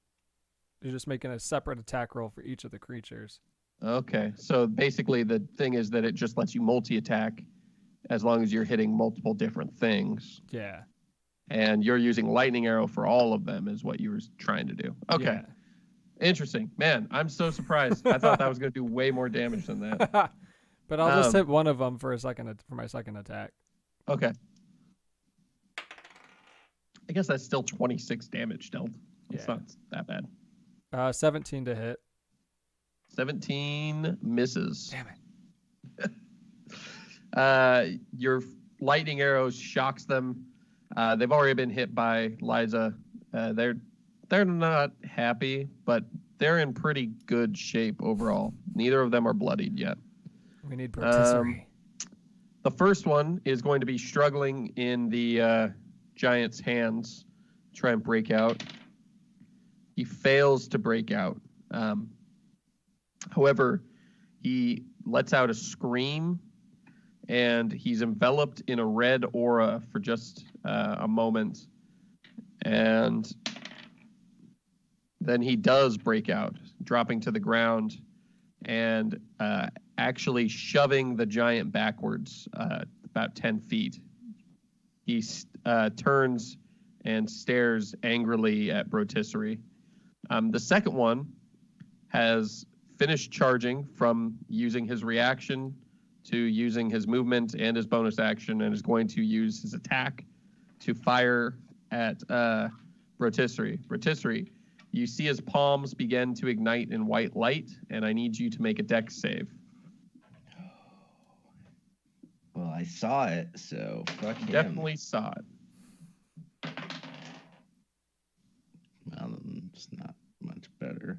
You're just making a separate attack roll for each of the creatures. Okay, so basically the thing is that it just lets you multi-attack as long as you're hitting multiple different things. Yeah. And you're using lightning arrow for all of them is what you were trying to do. Okay, Yeah. interesting. Man, I'm so surprised. I thought that was going to do way more damage than that. But I'll just Um, hit one of them for my second attack. Okay. I guess that's still 26 damage dealt. It's Yeah. not that bad. 17 to hit. 17 misses. Damn it. Your lightning arrows shocks them. They've already been hit by Liza. They're not happy, but they're in pretty good shape overall. Neither of them are bloodied yet. We need rotisserie. The first one is going to be struggling in the giant's hands, try and break out. He fails to break out. However, he lets out a scream, and he's enveloped in a red aura for just a moment. And then he does break out, dropping to the ground and actually shoving the giant backwards about 10 feet. He turns and stares angrily at Brotisserie. The second one has finished charging from using his reaction to using his movement and his bonus action, and is going to use his attack to fire at Brotisserie. Brotisserie, you see his palms begin to ignite in white light, and I need you to make a dex save. Well, I saw it, so fuck him. Definitely saw it. Well, it's not much better.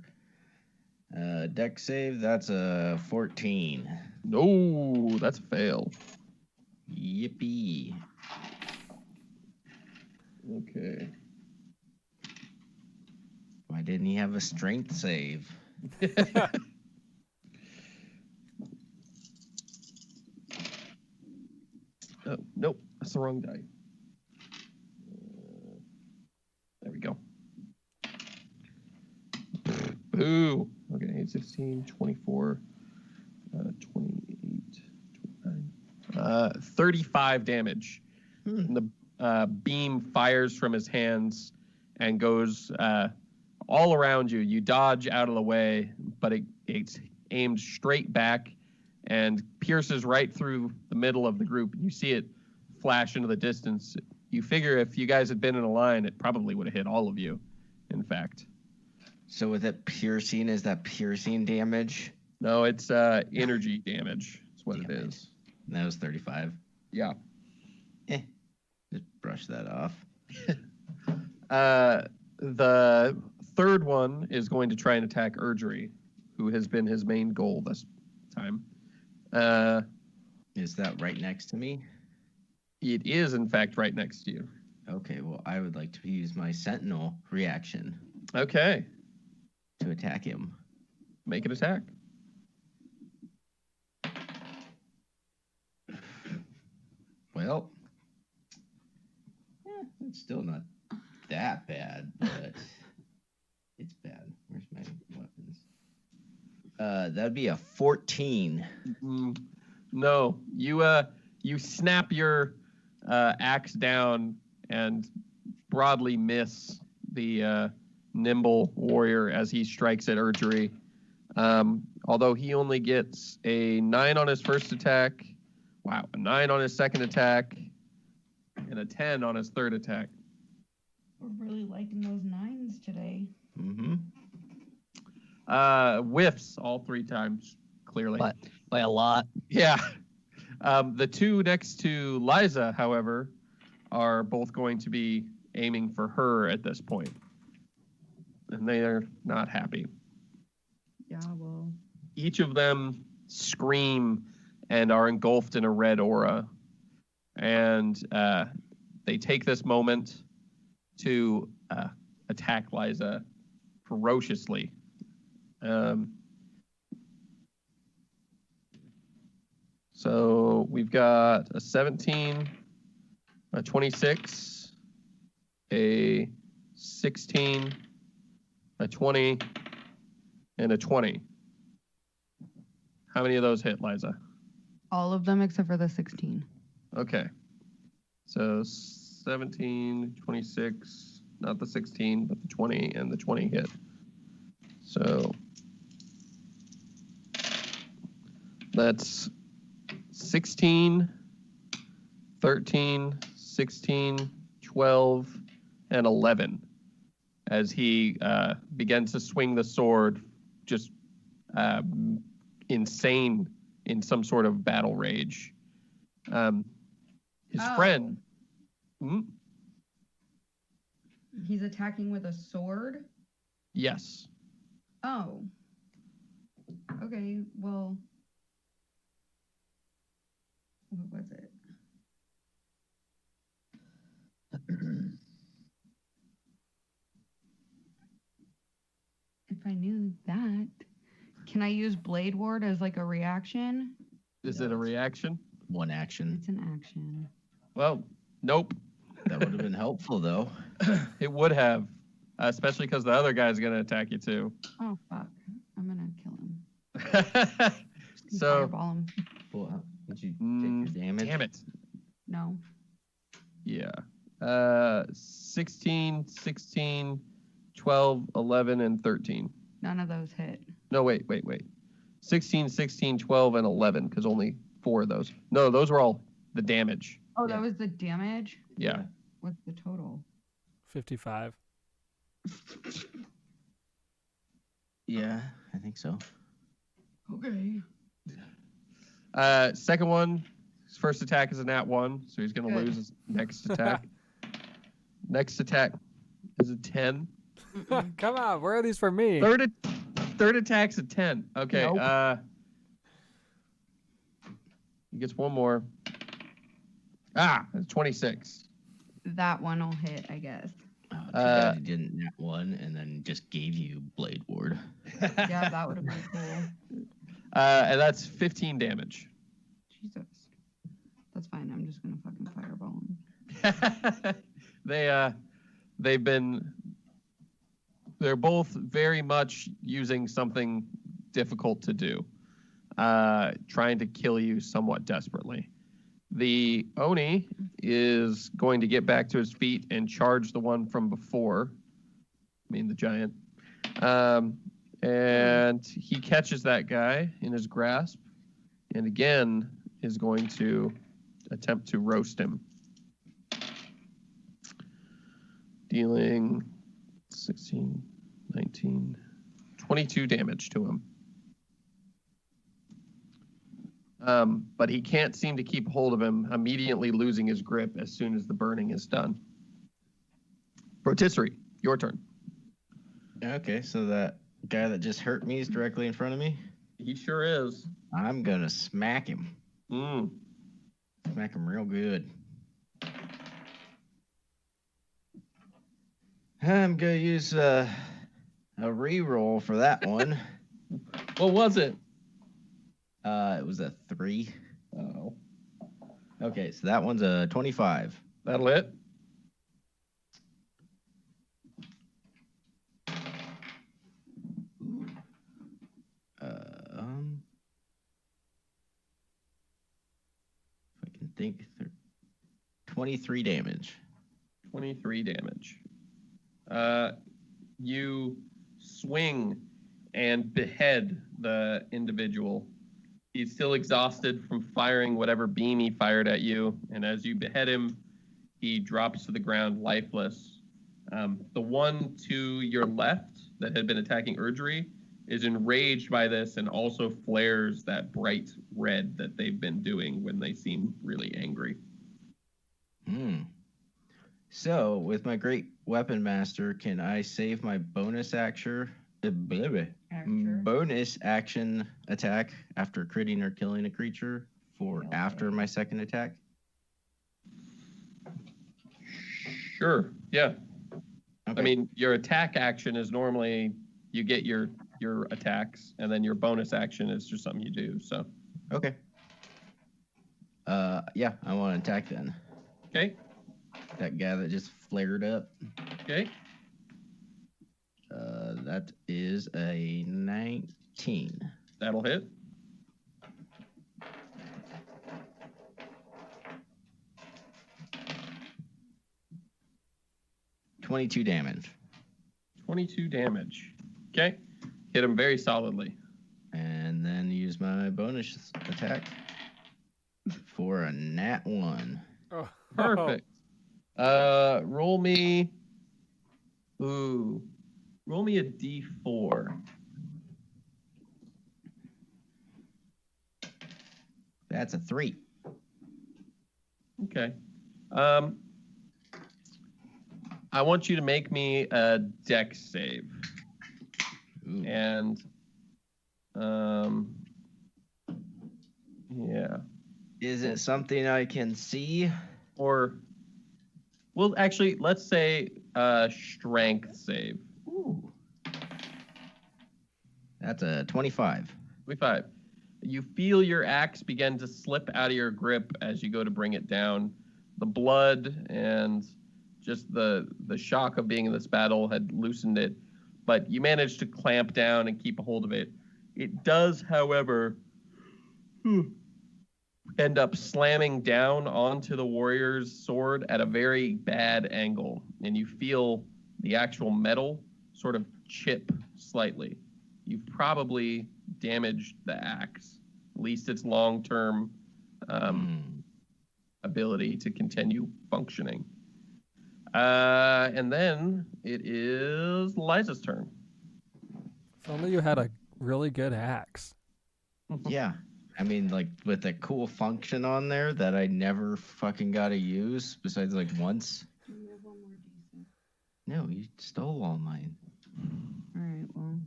Deck save, that's a 14. No, that's a fail. Yippee. Okay. Why didn't he have a strength save? Oh, nope, that's the wrong die. There we go. Boo. Okay, 8, 16, 24, 28, 29. 35 damage. And the beam fires from his hands and goes all around you. You dodge out of the way, but it's aimed straight back and pierces right through the middle of the group. You see it flash into the distance. You figure if you guys had been in a line, it probably would have hit all of you, in fact. So with it piercing, is that piercing damage? No, it's energy damage. That's what Damn it it. is. That was 35. Yeah. Just brush that off. The third one is going to try and attack Erdry, who has been his main goal this time. Is that right next to me? It is, in fact, right next to you. Okay, well, I would like to use my sentinel reaction Okay. to attack him. Make an attack. Well, yeah, it's still not that bad, but it's bad. Where's my weapons? That'd be a 14. No, you snap your axe down and broadly miss the nimble warrior as he strikes at Urgery. Although he only gets a 9 on his first attack, wow, a 9 on his second attack, and a 10 on his third attack. We're really liking those 9s today. Mm-hmm. Whiffs all 3 times, clearly. But by a lot. Yeah. The 2 next to Liza, however, are both going to be aiming for her at this point. And they are not happy. Yeah, well. Each of them scream and are engulfed in a red aura. And they take this moment to attack Liza ferociously. So we've got a 17, a 26, a 16, a 20, and a 20. How many of those hit, Liza? All of them except for the 16. Okay. So 17, 26, not the 16, but the 20, and the 20 hit. So that's 16, 13, 16, 12, and 11 as he begins to swing the sword, just insane in some sort of battle rage. His friend. He's attacking with a sword? Yes. Oh. Okay, well. What was it? If I knew that. Can I use Blade Ward as like a reaction? Is it a reaction? One action. It's an action. Well, nope. That would have been helpful, though. It would have, especially because the other guy's going to attack you too. Oh, fuck. I'm going to kill him. So, Fireball him. Well, did you take your damage? damn it. No. Yeah. 16, 16, 12, 11, and 13. None of those hit. No, wait. 16, 16, 12, and 11, because only 4 of those. No, those were all the damage. Oh, Yeah. that was the damage? Yeah. What's the total? 55. Yeah, I think so. Okay. Second one, his first attack is a nat 1, so he's going to Good. lose his next attack. Next attack is a 10. Come on, where are these for me? Third attack's a 10. Okay. Nope. He gets one more. It's 26. That one will hit, I guess. Oh, too bad he didn't nat 1 and then just gave you Blade Ward. Yeah, that would have been cool. And that's 15 damage. Jesus. That's fine. I'm just going to fucking fireball him. They're both very much using something difficult to do, trying to kill you somewhat desperately. The Oni is going to get back to his feet and charge the one from before. I mean, the giant. And he catches that guy in his grasp and again is going to attempt to roast him. Dealing 16, 19, 22 damage to him. But he can't seem to keep hold of him, immediately losing his grip as soon as the burning is done. Rotisserie, your turn. Okay, so that guy that just hurt me is directly in front of me. He sure is. I'm going to smack him. Mm. Smack him real good. I'm going to use a re-roll for that one. What was it? It was a 3. Oh. Okay, so that one's a 25. That'll hit. If I can think, 23 damage. 23 damage. You swing and behead the individual. He's still exhausted from firing whatever beam he fired at you, and as you behead him, he drops to the ground lifeless. The one to your left that had been attacking Erdry is enraged by this and also flares that bright red that they've been doing when they seem really angry. So, with my great weapon master, can I save my bonus action attack after critting or killing a creature for after my second attack? Sure, yeah. Okay. I mean, your attack action is normally you get your attacks, and then your bonus action is just something you do. So, okay. Yeah, I want to attack then. okay, That guy that just flared up. okay. That is a 19. That'll hit. $22 damage. 22 damage. Okay. Hit him very solidly. And then use my bonus attack for a nat 1. Oh, Perfect. Roll me a d4. That's a 3. Okay. I want you to make me a dex save. Ooh. And yeah. Is it something I can see? Or well, actually, let's say strength save. Ooh. That's a 25. 25. You feel your axe begin to slip out of your grip as you go to bring it down. The blood and just the shock of being in this battle had loosened it, but you managed to clamp down and keep a hold of it. It does, however, end up slamming down onto the warrior's sword at a very bad angle, and you feel the actual metal sort of chip slightly. You've probably damaged the axe, at least its long-term ability to continue functioning. And then it is Liza's turn. if only you had a really good axe. Yeah. I mean, like, with a cool function on there that I never fucking got to use, besides, like, once. No, you stole all mine. All right, well.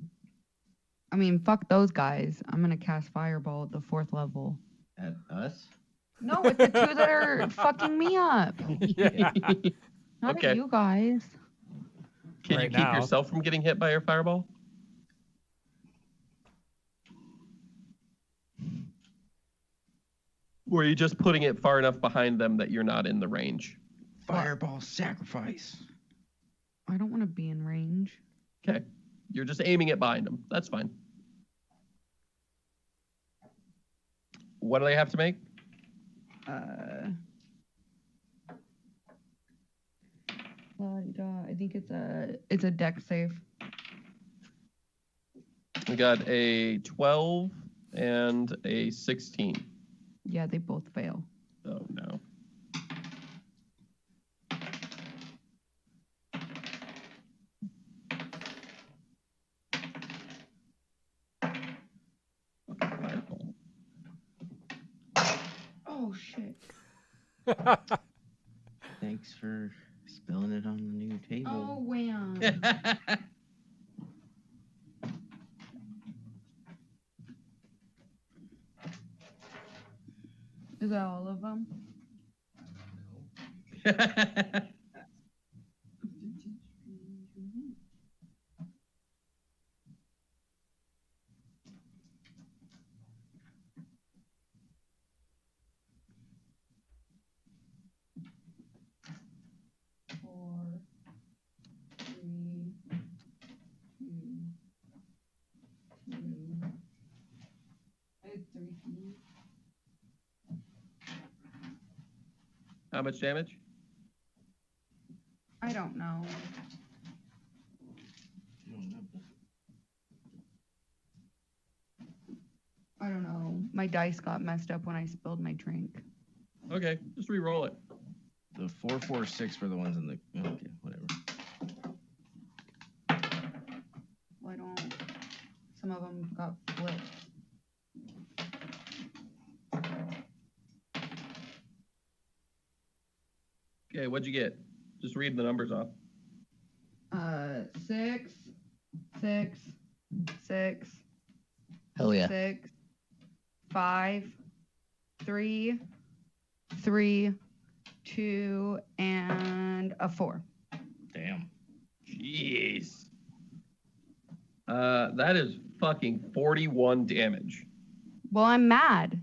I mean, fuck those guys. I'm going to cast Fireball at the 4th level. At us? No, it's the 2 that are fucking me up. Yeah. Not Okay. at you guys. Can you Right keep now. yourself from getting hit by your fireball? Or are you just putting it far enough behind them that you're not in the range? Fireball sacrifice. I don't want to be in range. Okay. You're just aiming it behind them. That's fine. What do they have to make? I think it's a deck save. We got a 12 and a 16. Yeah, they both fail. Oh, no. Okay, fireball. Oh shit. Thanks for spilling it on the new Oh table. wham. Is that all of them? How much damage? I don't know. I don't know. My dice got messed up when I spilled my drink. Okay, just re-roll it. The 446 for the ones in the. Okay, whatever. Well, I don't. Some of them got flipped. Okay, what'd you get? Just read the numbers off. 6, 6, 6, Hell yeah. 6, 5, 3, 3, 2, and a 4. Damn. Jeez. That is fucking 41 damage. Well, I'm mad.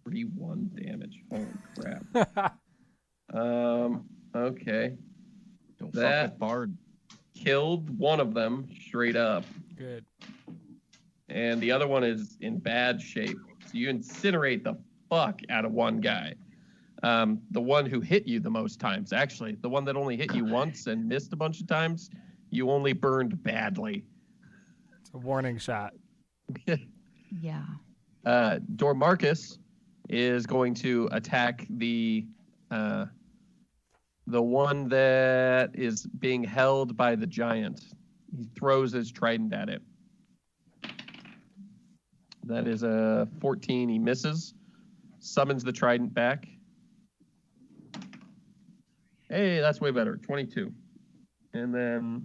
41 damage. Holy crap. Okay. Don't That- fuck with Bard. Killed one of them straight up, Good. and the other one is in bad shape. So you incinerate the fuck out of one guy. The one who hit you the most times, actually. The one that only hit you once and missed a bunch of times, you only burned badly. It's a warning shot. Yeah. Dormarcus is going to attack the one that is being held by the giant. He throws his trident at it. That is a 14. He misses. Summons the trident back. Hey, that's way better. 22. And then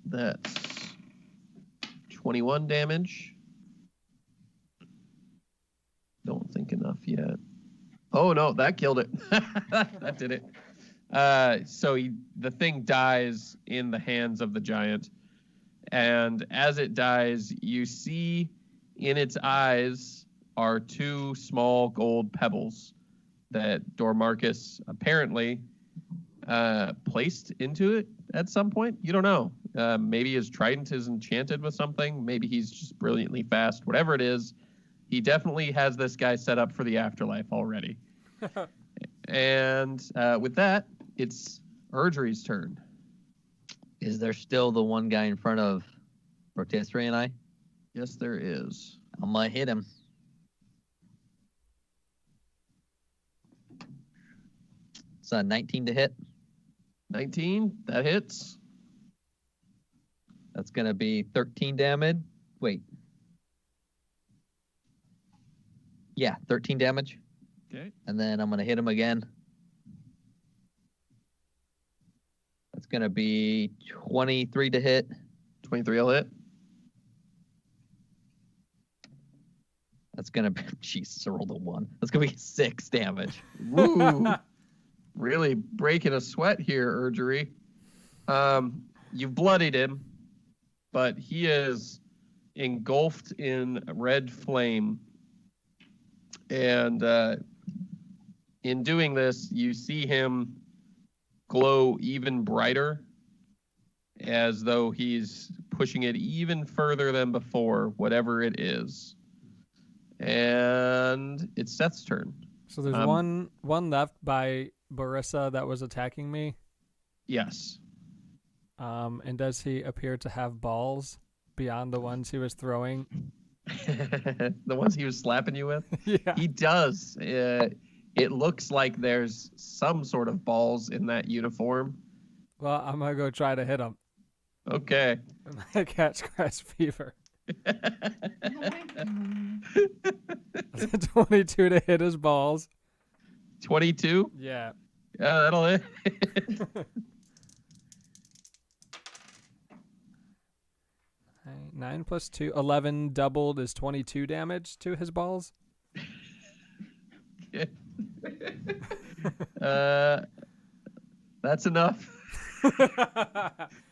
that's 21 damage. Don't think enough yet. Oh no, that killed it. That did it. So the thing dies in the hands of the giant, and as it dies, you see in its eyes are 2 small gold pebbles that Dormarcus apparently placed into it at some point. You don't know. Maybe his trident is enchanted with something. Maybe he's just brilliantly fast. Whatever it is, he definitely has this guy set up for the afterlife already. And with that, it's Erdry's turn. Is there still the one guy in front of Rotisserie and I? Yes, there is. I'm gonna hit him. It's a 19 to hit. 19, that hits. That's gonna be 13 damage. Wait. Yeah, 13 damage. Okay. And then I'm gonna hit him again. That's gonna be 23 to hit. 23 will hit. That's gonna be Jesus, I rolled a 1. That's gonna be 6 damage. Woo! Really breaking a sweat here, Erdry. You've bloodied him, but he is engulfed in red flame. And in doing this, you see him glow even brighter, as though he's pushing it even further than before, whatever it is. And it's Seth's turn. So there's one left by Barissa that was attacking me. Yes. And does he appear to have balls beyond the ones he was throwing? The ones he was slapping you with? Yeah. He does. It looks like there's some sort of balls in that uniform. Well, I'm gonna go try to hit him. Okay. I catch grass fever. 22 to hit his balls. 22? Yeah. Yeah, that'll hit. 9 plus 2, 11 doubled is 22 damage to his balls. That's enough.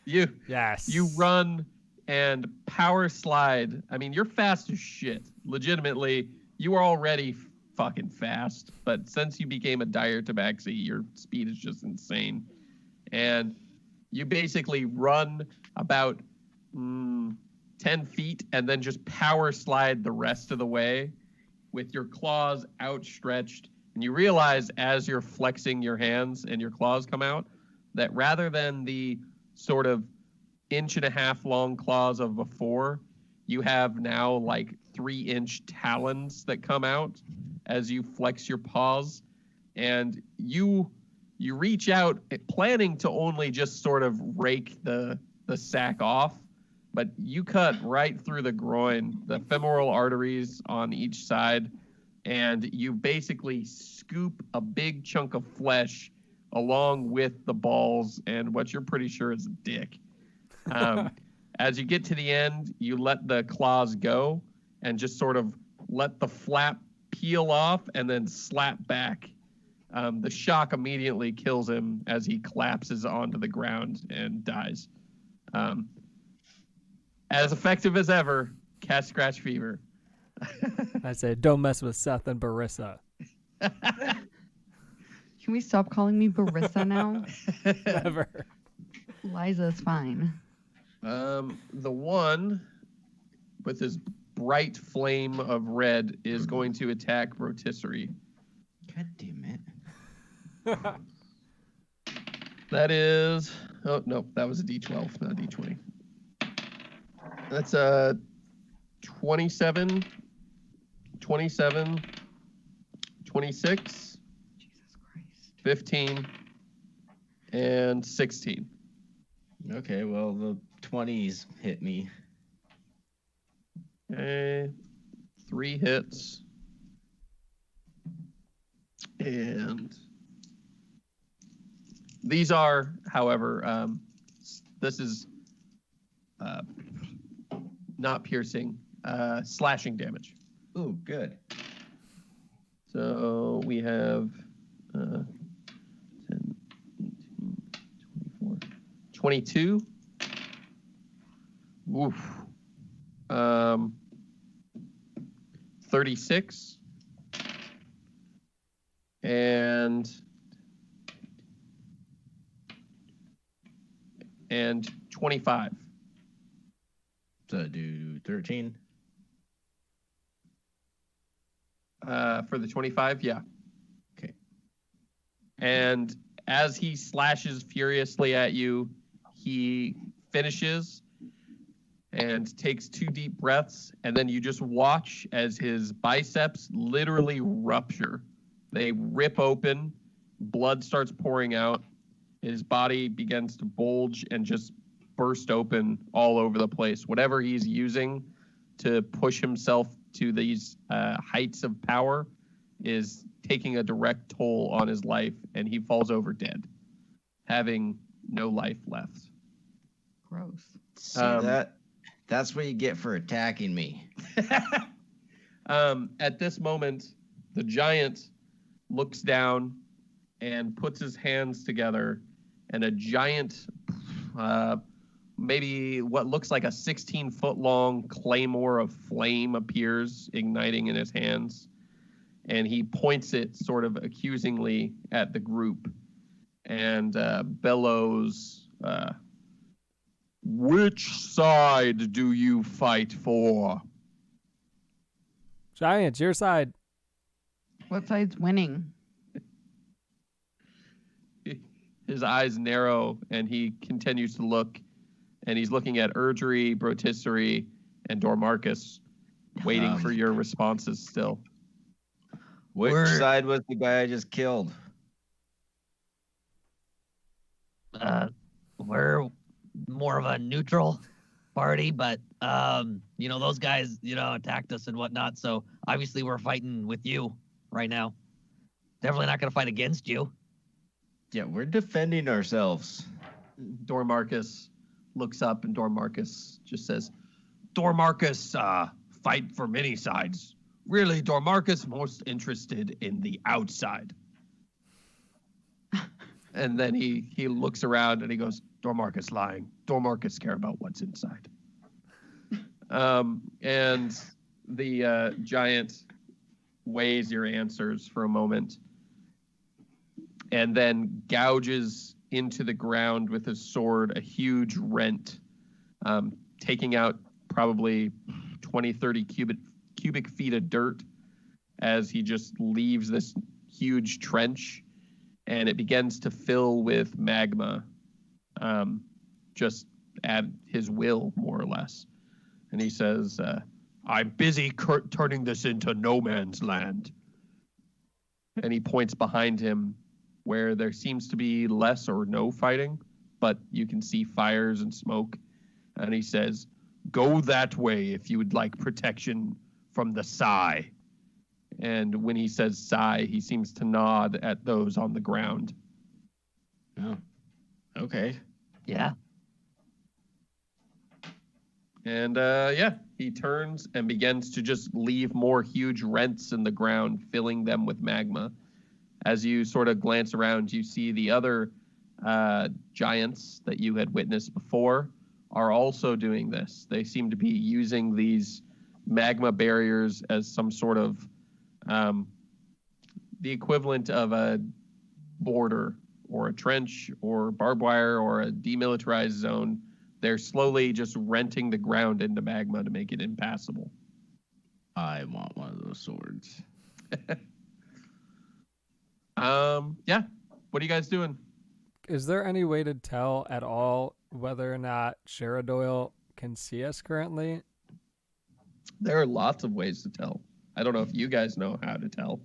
Yes. You run and power slide. I mean, you're fast as shit. Legitimately, you are already fucking fast, but since you became a dire tabaxi, your speed is just insane. And you basically run about 10 feet and then just power slide the rest of the way. with your claws outstretched. And you realize as you're flexing your hands and your claws come out, that rather than the sort of 1.5 inch long claws of before, you have now like 3-inch talons that come out as you flex your paws. And you reach out planning to only just sort of rake the sack off, but you cut right through the groin, the femoral arteries on each side, and you basically scoop a big chunk of flesh along with the balls and what you're pretty sure is a dick. As you get to the end, you let the claws go and just sort of let the flap peel off and then slap back. The shock immediately kills him as he collapses onto the ground and dies. As effective as ever, cat scratch fever. I say, don't mess with Seth and Barissa. Can we stop calling me Barissa now? Never. Liza's fine. The one with his bright flame of red is going to attack Rotisserie. God damn it. That is... Oh, no, that was a D12, not a D20. That's a 27, 27, 26, Jesus Christ. 15, and 16. Okay, well, the 20s hit me. Okay, 3 hits. And these are, however, this is not piercing, slashing damage. Ooh, good. So we have 10, 18, 24, 22. Oof. 36. And 25. So do 13. For the 25, yeah. Okay. And as he slashes furiously at you, he finishes and takes 2 deep breaths, and then you just watch as his biceps literally rupture. They rip open, blood starts pouring out, his body begins to bulge and just burst open all over the place. Whatever he's using to push himself to these heights of power is taking a direct toll on his life, and he falls over dead, having no life left. Gross. See that's what you get for attacking me. At this moment, the giant looks down and puts his hands together, and a giant, maybe what looks like a 16-foot long claymore of flame appears, igniting in his hands. And he points it sort of accusingly at the group and bellows, "Which side do you fight for?" Giants, your side. What side's winning? His eyes narrow, and he continues to look, and he's looking at Erdry, Brotisserie, and Dormarcus, waiting for your responses still. Which side was the guy I just killed? We're more of a neutral party, but those guys, attacked us and whatnot. So obviously we're fighting with you right now. Definitely not going to fight against you. Yeah, we're defending ourselves. Dormarcus looks up, and Dormarcus just says, "Dormarcus, fight for many sides. Really, Dormarcus most interested in the outside." And then he looks around and he goes, "Dormarcus lying. Dormarcus care about what's inside." And the giant weighs your answers for a moment and then gouges into the ground with his sword a huge rent, taking out probably 20, 30 cubic feet of dirt as he just leaves this huge trench, and it begins to fill with magma, just at his will, more or less. And he says, I'm busy turning this into no man's land. And he points behind him where there seems to be less or no fighting, but you can see fires and smoke. And he says, go that way if you would like protection from the Sai. And when he says Sai, he seems to nod at those on the ground. Oh, okay. Yeah. And he turns and begins to just leave more huge rents in the ground, filling them with magma. As you sort of glance around, you see the other giants that you had witnessed before are also doing this. They seem to be using these magma barriers as some sort of the equivalent of a border or a trench or barbed wire or a demilitarized zone. They're slowly just renting the ground into magma to make it impassable. I want one of those swords. What are you guys doing? Is there any way to tell at all whether or not Sharadoyle can see us currently? There are lots of ways to tell. I don't know if you guys know how to tell.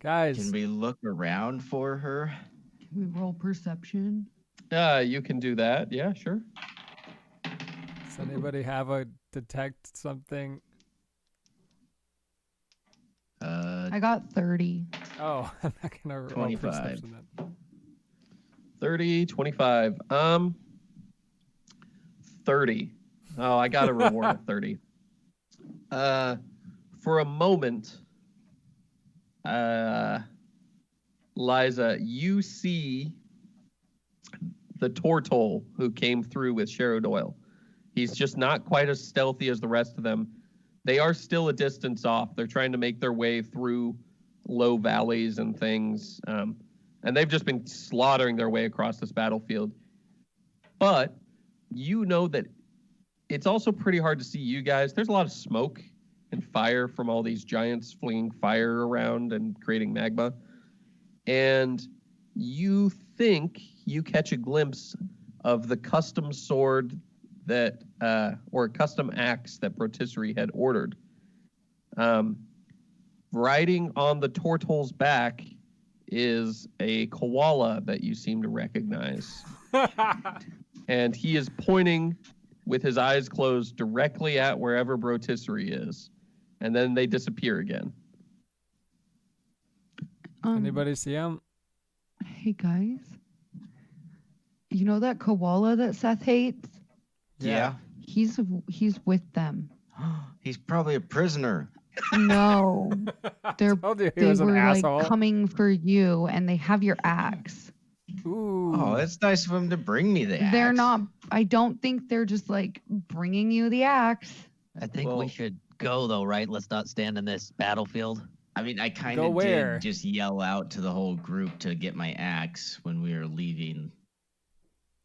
Guys. Can we look around for her? Can we roll perception? You can do that. Yeah, sure. Does anybody have a detect something? I got 30. Oh, I'm not gonna roll 25. perception then. 30, 25. 30. Oh, I got a reward of 30. For a moment, Liza, you see the Tortol who came through with Sharadoyle. He's just not quite as stealthy as the rest of them. They are still a distance off. They're trying to make their way through low valleys and things. And they've just been slaughtering their way across this battlefield. But you know that it's also pretty hard to see you guys. There's a lot of smoke and fire from all these giants flinging fire around and creating magma. And you think you catch a glimpse of the custom sword that, or custom axe that Brotisserie had ordered. Riding on the Tortol's back is a koala that you seem to recognize. And he is pointing with his eyes closed directly at wherever Brotisserie is. And then they disappear again. Anybody see him? Hey guys, you know that koala that Seth hates? Yeah. He's with them. He's probably a prisoner. No, they Told you he was an were asshole. like coming for you, and they have your axe. Ooh. Oh, it's nice of him to bring me the axe. They're not. I don't think they're just like bringing you the axe. I think we Well- should go though, right? Let's not stand in this battlefield. I mean, I kind Go of where? did just yell out to the whole group to get my axe when we were leaving,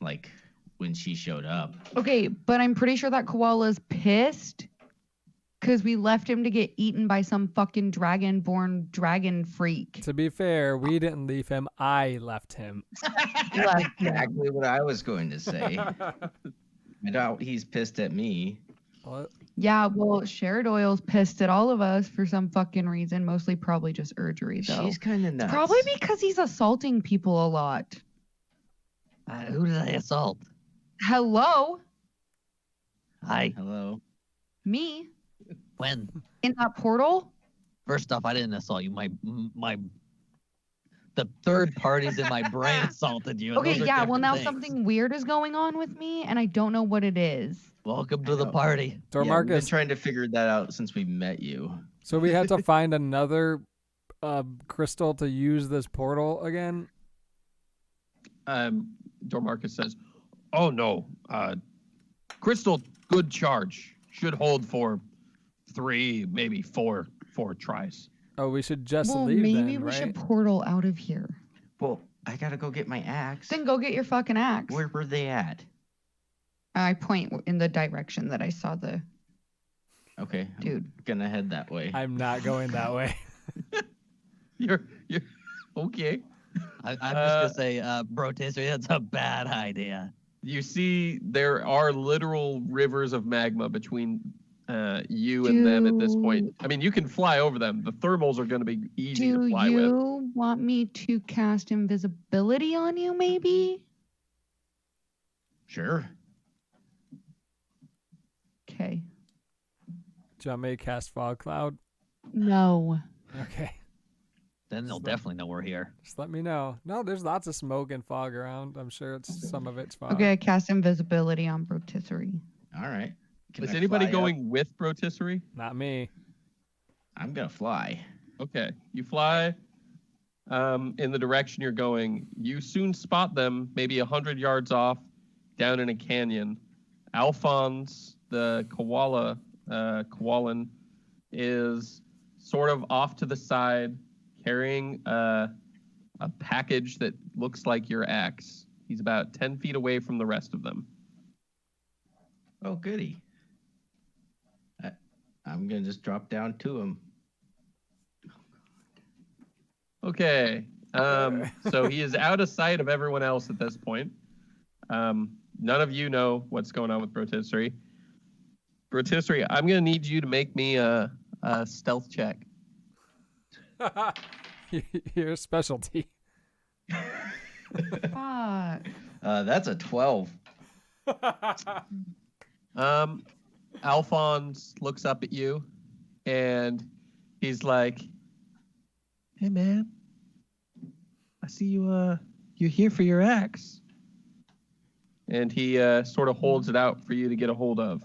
like when she showed up. Okay, but I'm pretty sure that koala's pissed because we left him to get eaten by some fucking dragon-born dragon freak. To be fair, we didn't leave him. I left him. Left him. Exactly what I was going to say. I doubt he's pissed at me. What? Yeah, well, Sharadoyle's pissed at all of us for some fucking reason. Mostly probably just Urgery, though. She's kind of nuts. Probably because he's assaulting people a lot. Who did I assault? Hello? Hi. Hello. Me? When? In that portal? First off, I didn't assault you. The third parties in my brain assaulted you. and Okay, those are yeah, well, different now things. something weird is going on with me, and I don't know what it is. Welcome to the know. party. Yeah, we've been Dormarcus, trying to figure that out since we met you. so we had to find another crystal to use this portal again? Dormarcus says, oh no, crystal, good charge. Should hold for 3, maybe 4 tries. Oh, we should just well, leave maybe then, we right? should portal out of here. Well, I gotta go get my axe. Then go get your fucking axe. Where were they at? I point in the direction that I saw the Okay, I'm Dude. gonna head that way. I'm not going that way. You're okay. I'm just gonna say, Brotisserie, that's a bad idea. You see, there are literal rivers of magma between you and them at this point. I mean, you can fly over them. The thermals are going to be easy to Do fly with. you want me to cast invisibility on you, maybe? Sure. Okay. Do you want me to cast Fog Cloud? No. Okay. Then they'll definitely know we're here. Just let me know. No, there's lots of smoke and fog around. I'm sure some of it's fog. Okay, I cast invisibility on Brotisserie. All right. Can Is I anybody fly up? going with Brotisserie? Not me. I'm gonna fly. Okay. You fly in the direction you're going. You soon spot them, maybe 100 yards off, down in a canyon. Alphonse, the koalan, is sort of off to the side, carrying a package that looks like your axe. He's about 10 feet away from the rest of them. Oh, goody. I'm gonna just drop down to him. Okay. So he is out of sight of everyone else at this point. None of you know what's going on with Brotisserie. Brotisserie, I'm going to need you to make me a stealth check. Your specialty. Fuck. That's a 12. Alphonse looks up at you and he's like, "Hey man, I see you're here for your axe." And he sort of holds it out for you to get a hold of.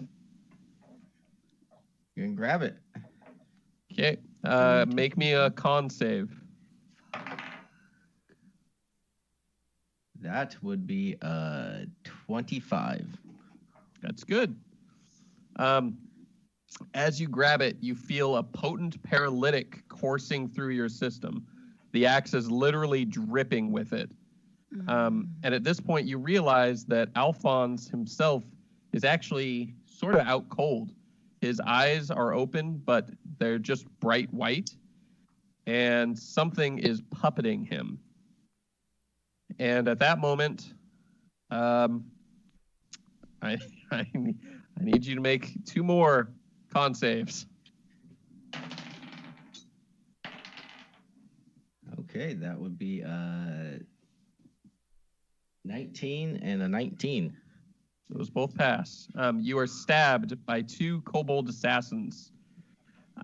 You can grab it. Okay. Make me a con save. That would be 25. That's good. As you grab it, you feel a potent paralytic coursing through your system. The axe is literally dripping with it. And at this point, you realize that Alphonse himself is actually sort of out cold. His eyes are open, but they're just bright white. And something is puppeting him. And at that moment, I need you to make 2 more con saves. Okay, that would be 19 and a 19. Those both pass. You are stabbed by 2 kobold assassins.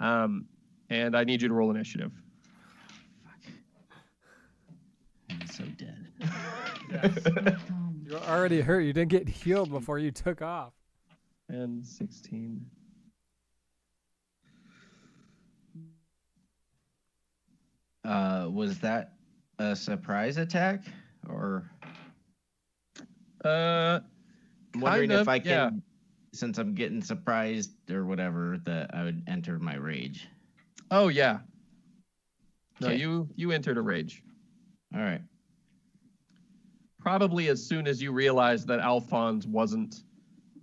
And I need you to roll initiative. I'm so dead. You're already hurt. You didn't get healed before you took off. And 16. Was that a surprise attack? Or I'm I'm wondering if I can, since I'm getting surprised or whatever, that I would enter my rage. Oh, yeah. No, Okay. you entered a rage. All right. Probably as soon as you realized that Alphonse wasn't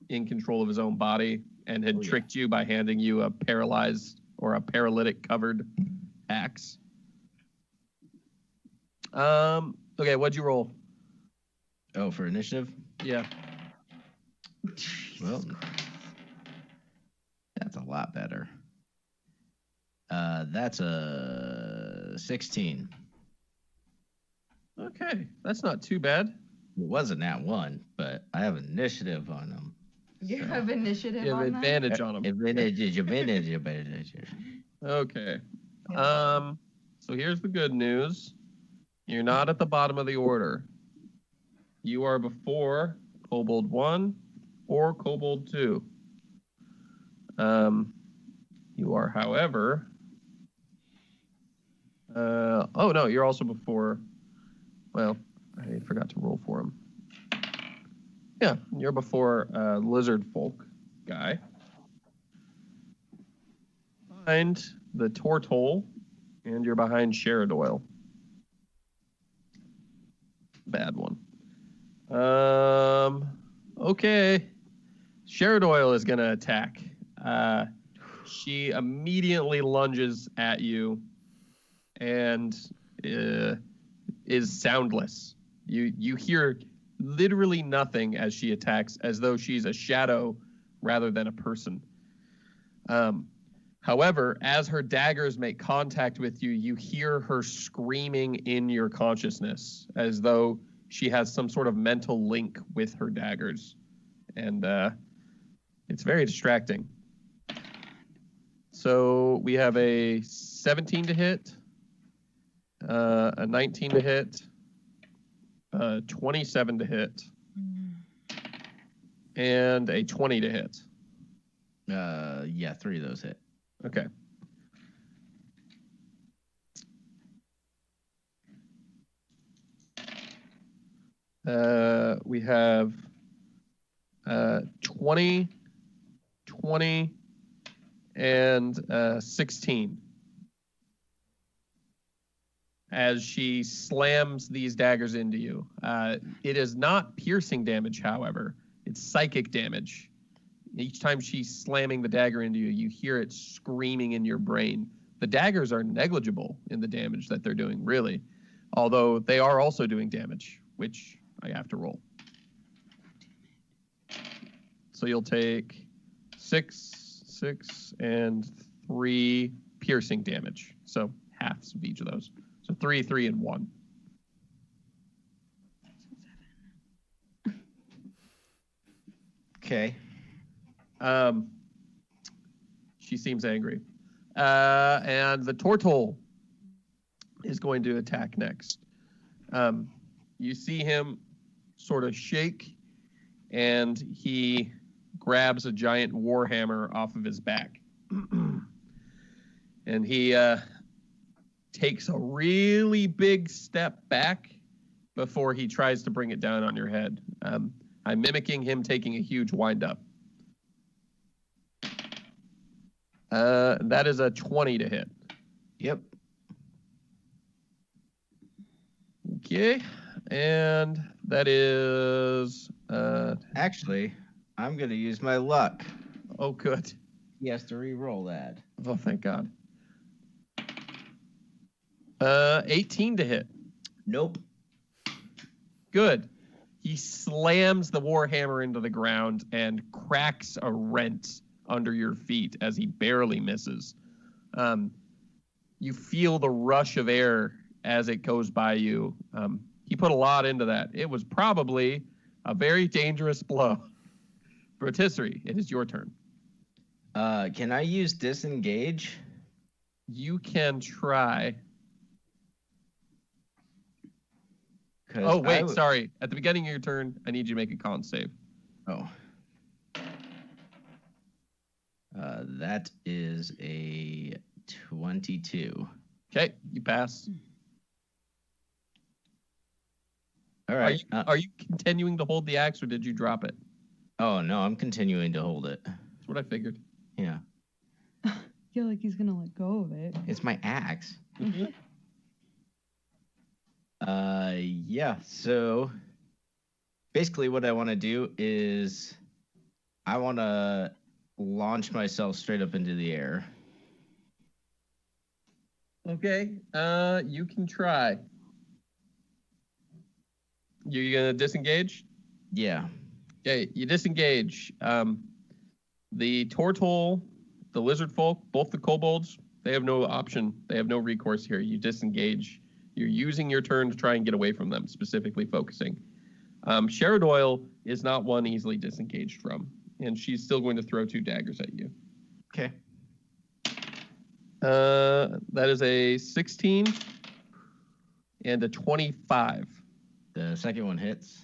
in control of his own body and had Oh, yeah. tricked you by handing you a paralyzed or a paralytic covered axe. Okay, what'd you roll? Oh, for initiative? Yeah. Well, that's a lot better. That's a 16. Okay, that's not too bad. It wasn't that one, but I have initiative on them. You So- have initiative You have on that? advantage on them. Advantage. Okay. Yeah. So here's the good news. You're not at the bottom of the order. You are before Kobold 1 or Kobold 2. You are, however... oh, no, you're also before... Well, I forgot to roll for him. Yeah, you're before Lizard Folk guy. Behind the Tortol, and you're behind Sheridoyle. Bad one. Okay. Sheridoyle is going to attack. She immediately lunges at you and is soundless. You hear literally nothing as she attacks, as though she's a shadow rather than a person. However, as her daggers make contact with you, you hear her screaming in your consciousness, as though she has some sort of mental link with her daggers. And it's very distracting. So we have a 17 to hit, a 19 to hit, 27 to hit, and a 20 to hit. Yeah, 3 of those hit. Okay. We have 20, 20, and 16. As she slams these daggers into you. It is not piercing damage, however. It's psychic damage. Each time she's slamming the dagger into you, you hear it screaming in your brain. The daggers are negligible in the damage that they're doing, really. Although they are also doing damage, which I have to roll. So you'll take 6, and 3 piercing damage. So halves of each of those. So 3, 3, and 1. Okay. She seems angry. And the Tortol is going to attack next. You see him sort of shake, and he grabs a giant warhammer off of his back. And he takes a really big step back before he tries to bring it down on your head. I'm mimicking him taking a huge wind-up. That is a 20 to hit. Yep. Okay, and that is... Actually, I'm going to use my luck. Oh, good. He has to re-roll that. Oh, thank God. 18 to hit. Nope. Good. He slams the warhammer into the ground and cracks a rent under your feet as he barely misses. You feel the rush of air as it goes by you. He put a lot into that. It was probably a very dangerous blow. Rotisserie, it is your turn. Can I use disengage? You can try. 'Cause Oh, wait, sorry. At the beginning of your turn, I need you to make a con save. Oh. That is a 22. Okay, you pass. All right. Are you continuing to hold the axe, or did you drop it? Oh, no, I'm continuing to hold it. That's what I figured. Yeah. I feel like he's gonna let go of it. It's my axe. Yeah, so basically what I want to do is I want to launch myself straight up into the air. Okay, you can try. You're gonna disengage? Yeah. Okay, you disengage. The Tortol, the lizard folk, both the kobolds, they have no option. They have no recourse here. You disengage. You're using your turn to try and get away from them, specifically focusing. Sheridoyle is not one easily disengaged from, and she's still going to throw 2 daggers at you. Okay. That is a 16 and a 25. The second one hits.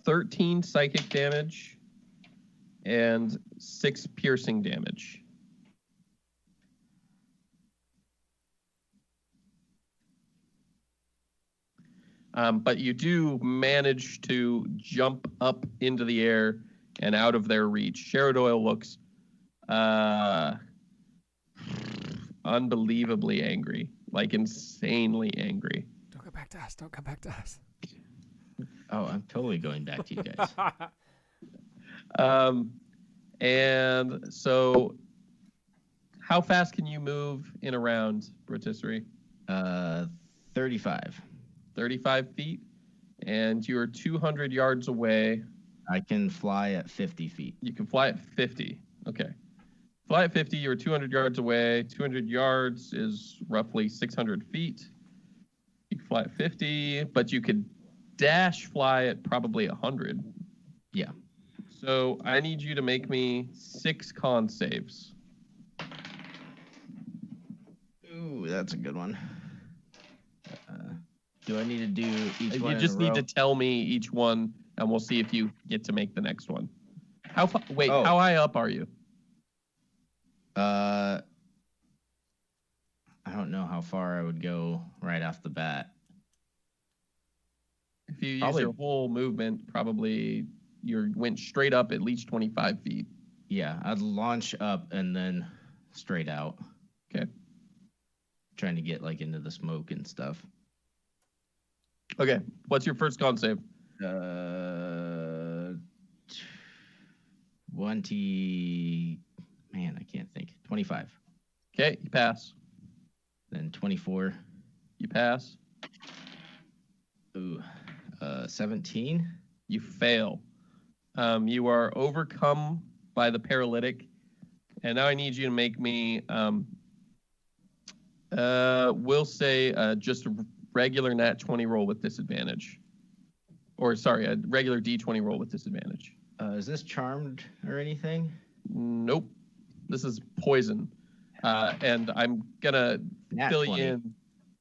13 psychic damage and 6 piercing damage. But you do manage to jump up into the air and out of their reach. Sheridoyle looks unbelievably angry, like insanely angry. Don't come back to us. Don't come back to us. Oh, I'm totally going back to you guys. And so, how fast can you move in a round, Rotisserie? 35. 35 feet. And you're 200 yards away. I can fly at 50 feet. You can fly at 50. Okay. Fly at 50, you're 200 yards away. 200 yards is roughly 600 feet. You can fly at 50, but you could dash fly at probably 100. Yeah. So I need you to make me 6 con saves. Ooh, that's a good one. Do I need to do each one? You just in a need row? to tell me each one, and we'll see if you get to make the next one. How Oh. how high up are you? I don't know how far I would go right off the bat. If you use Probably- your whole movement, probably you went straight up at least 25 feet. Yeah, I'd launch up and then straight out. Okay. Trying to get like into the smoke and stuff. Okay. What's your first con save? 20. Man, I can't think. 25. Okay, you pass. Then 24. You pass. Ooh. 17. You fail. You are overcome by the paralytic, and now I need you to make me. We'll say just a regular nat 20 roll with disadvantage, or sorry, a regular D20 roll with disadvantage. Is this charmed or anything? Nope. This is poison, and I'm gonna Nat fill 20. you in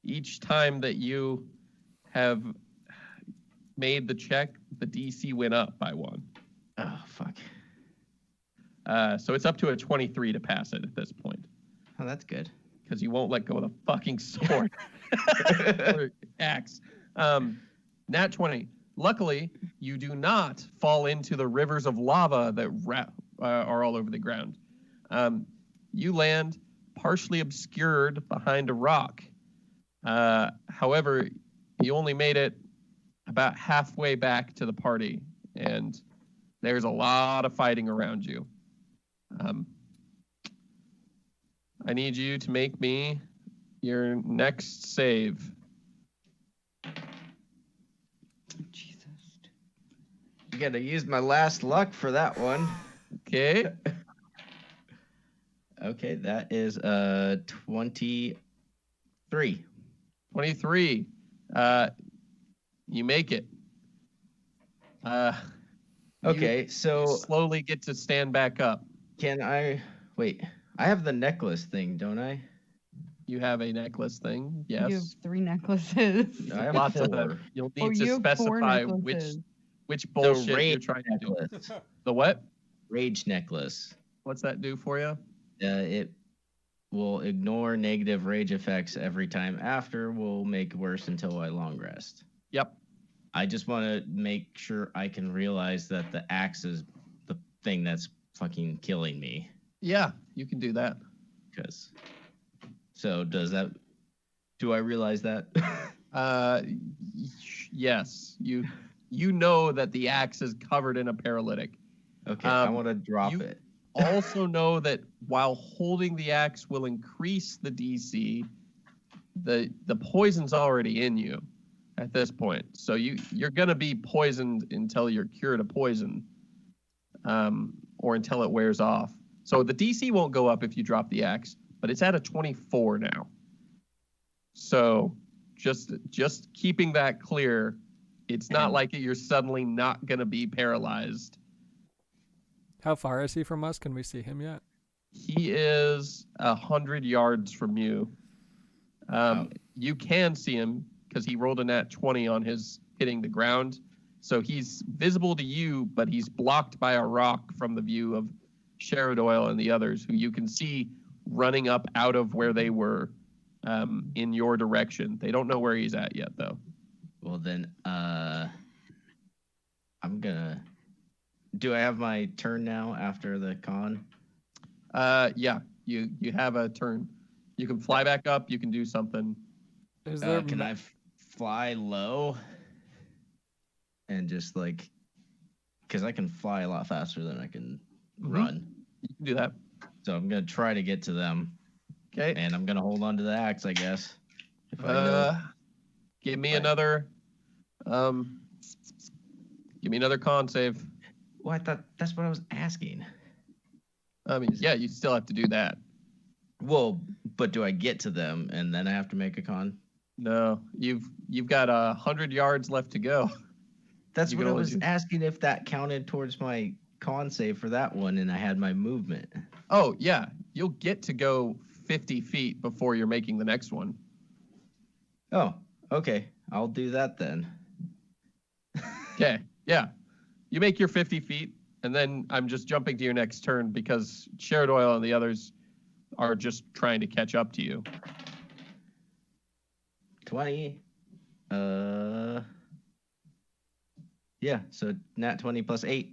each time that you have made the check. The DC went up by 1. Oh, fuck. So it's up to a 23 to pass it at this point, Oh, that's good. because you won't let go of the fucking sword or axe. Nat 20. Luckily, you do not fall into the rivers of lava that are all over the ground. You land partially obscured behind a rock. However, you only made it about halfway back to the party, and there's a lot of fighting around you. I need you to make me your next save. Jesus. I gotta use my last luck for that one. Okay. Okay, that is 23. 23. You make it. Okay, so Slowly get to stand back up. can I wait? I have the necklace thing, don't I? You have a necklace thing. You have Yes. 3 necklaces. I have Lots of 4. them. You'll Oh, need you to have 4 specify necklaces. which The bullshit you're rage trying to do. necklace. The what? Rage necklace. What's that do for you? It will ignore negative rage effects every time after. Will make worse until I long rest. Yep. I just want to make sure I can realize that the axe is the thing that's fucking killing me. Yeah, you can do that. Because. So does that? Do I realize that? Yes. You know that the axe is covered in a paralytic. Okay, I Um, want to drop you- it. Also know that while holding the axe will increase the DC, the poison's already in you at this point. So you're gonna be poisoned until you're cured of poison, or until it wears off. So the DC won't go up if you drop the axe, but it's at a 24 now. So just keeping that clear, it's not like you're suddenly not gonna be paralyzed. How far is he from us? Can we see him yet? He is 100 yards from you. You can see him because he rolled a nat 20 on his hitting the ground. So he's visible to you, but he's blocked by a rock from the view of Sheridoyle and the others, who you can see running up out of where they were, in your direction. They don't know where he's at yet, though. Well then, I'm gonna. Do I have my turn now after the con? Yeah, you have a turn. You can fly back up. You can do something. Is there Can I fly low? and just like, because I can fly a lot faster than I can Mhm. run. You can do that. So I'm gonna try to get to them, Okay. and I'm gonna hold on to the axe, I guess. If I know. Give me Right. another. Give me another con save. Well, I thought that's what I was asking. I mean, yeah, you still have to do that. Well, but do I get to them and then I have to make a con? No, you've got 100 yards left to go. That's You what can I only was do- asking, if that counted towards my con save for that one, and I had my movement. Oh yeah, you'll get to go 50 feet before you're making the next one. Oh, okay. I'll do that then. Okay, yeah, you make your 50 feet, and then I'm just jumping to your next turn because Sheridoyle and the others are just trying to catch up to you. 20. Yeah, so nat 20 plus 8.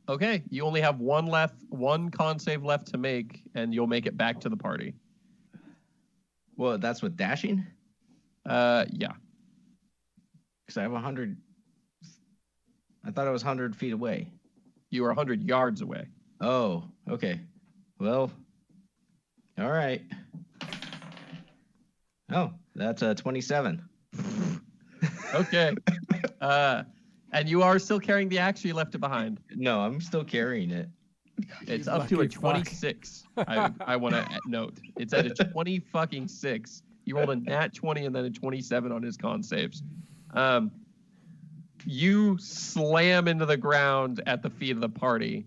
Okay, you only have one con save left to make, and you'll make it back to the party. Well, that's with dashing? Yeah. Because I have 100. I thought I was 100 feet away. You are 100 yards away. Oh, okay. Well, all right. Oh, that's 27. Okay. And you are still carrying the axe, or you left it behind? No, I'm still carrying it. It's You up to a lucky fuck. 26. I want to note. It's at a 20 fucking 6. You rolled a nat 20 and then a 27 on his con saves. You slam into the ground at the feet of the party,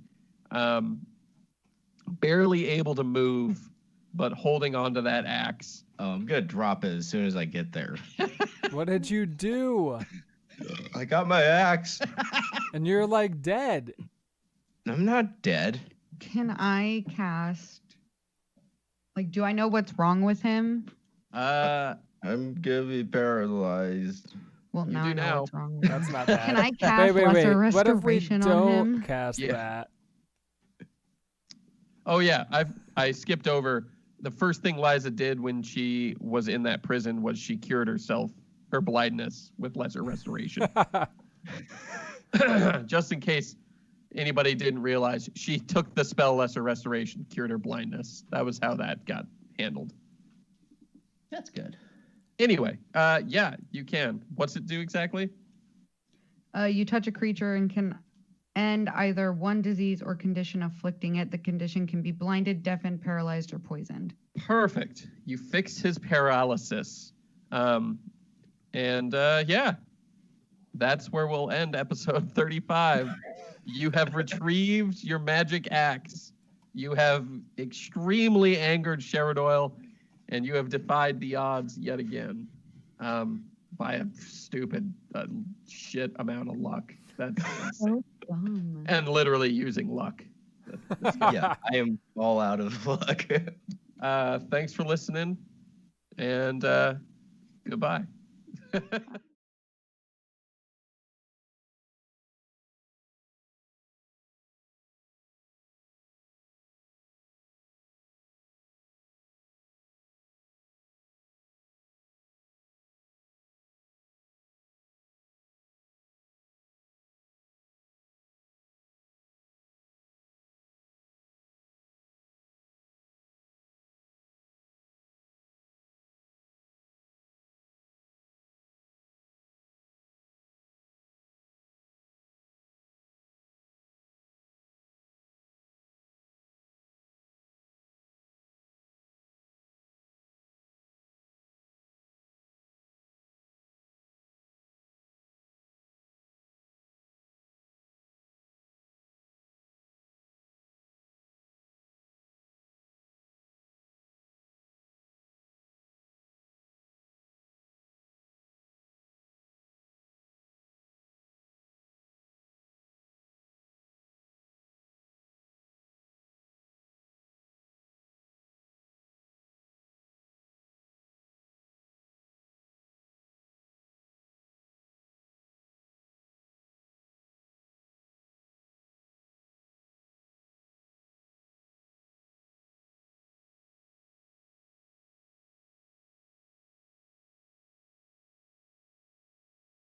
barely able to move, but holding onto that axe. Oh, I'm gonna drop it as soon as I get there. What did you do? I got my axe. And you're like dead. I'm not dead. Can I cast? Like, do I know what's wrong with him? I'm gonna be paralyzed. Well, You now do I know now. what's wrong with him. That's not bad. Can I cast wait. Lesser What if we Restoration on don't him? cast Yeah. that? Oh yeah, I skipped over. The first thing Liza did when she was in that prison was she cured herself, her blindness, with lesser restoration. Just in case anybody didn't realize, she took the spell lesser restoration, cured her blindness. That was how that got handled. That's good. Anyway, yeah, you can. What's it do exactly? You touch a creature and can end either one disease or condition afflicting it. The condition can be blinded, deafened, paralyzed, or poisoned. Perfect. You fixed his paralysis. Yeah, that's where we'll end episode 35. You have retrieved your magic axe. You have extremely angered Sheridoyle, and you have defied the odds yet again by a stupid shit amount of luck. That's So dumb. and literally using luck. Yeah, I am all out of luck. Thanks for listening, and goodbye.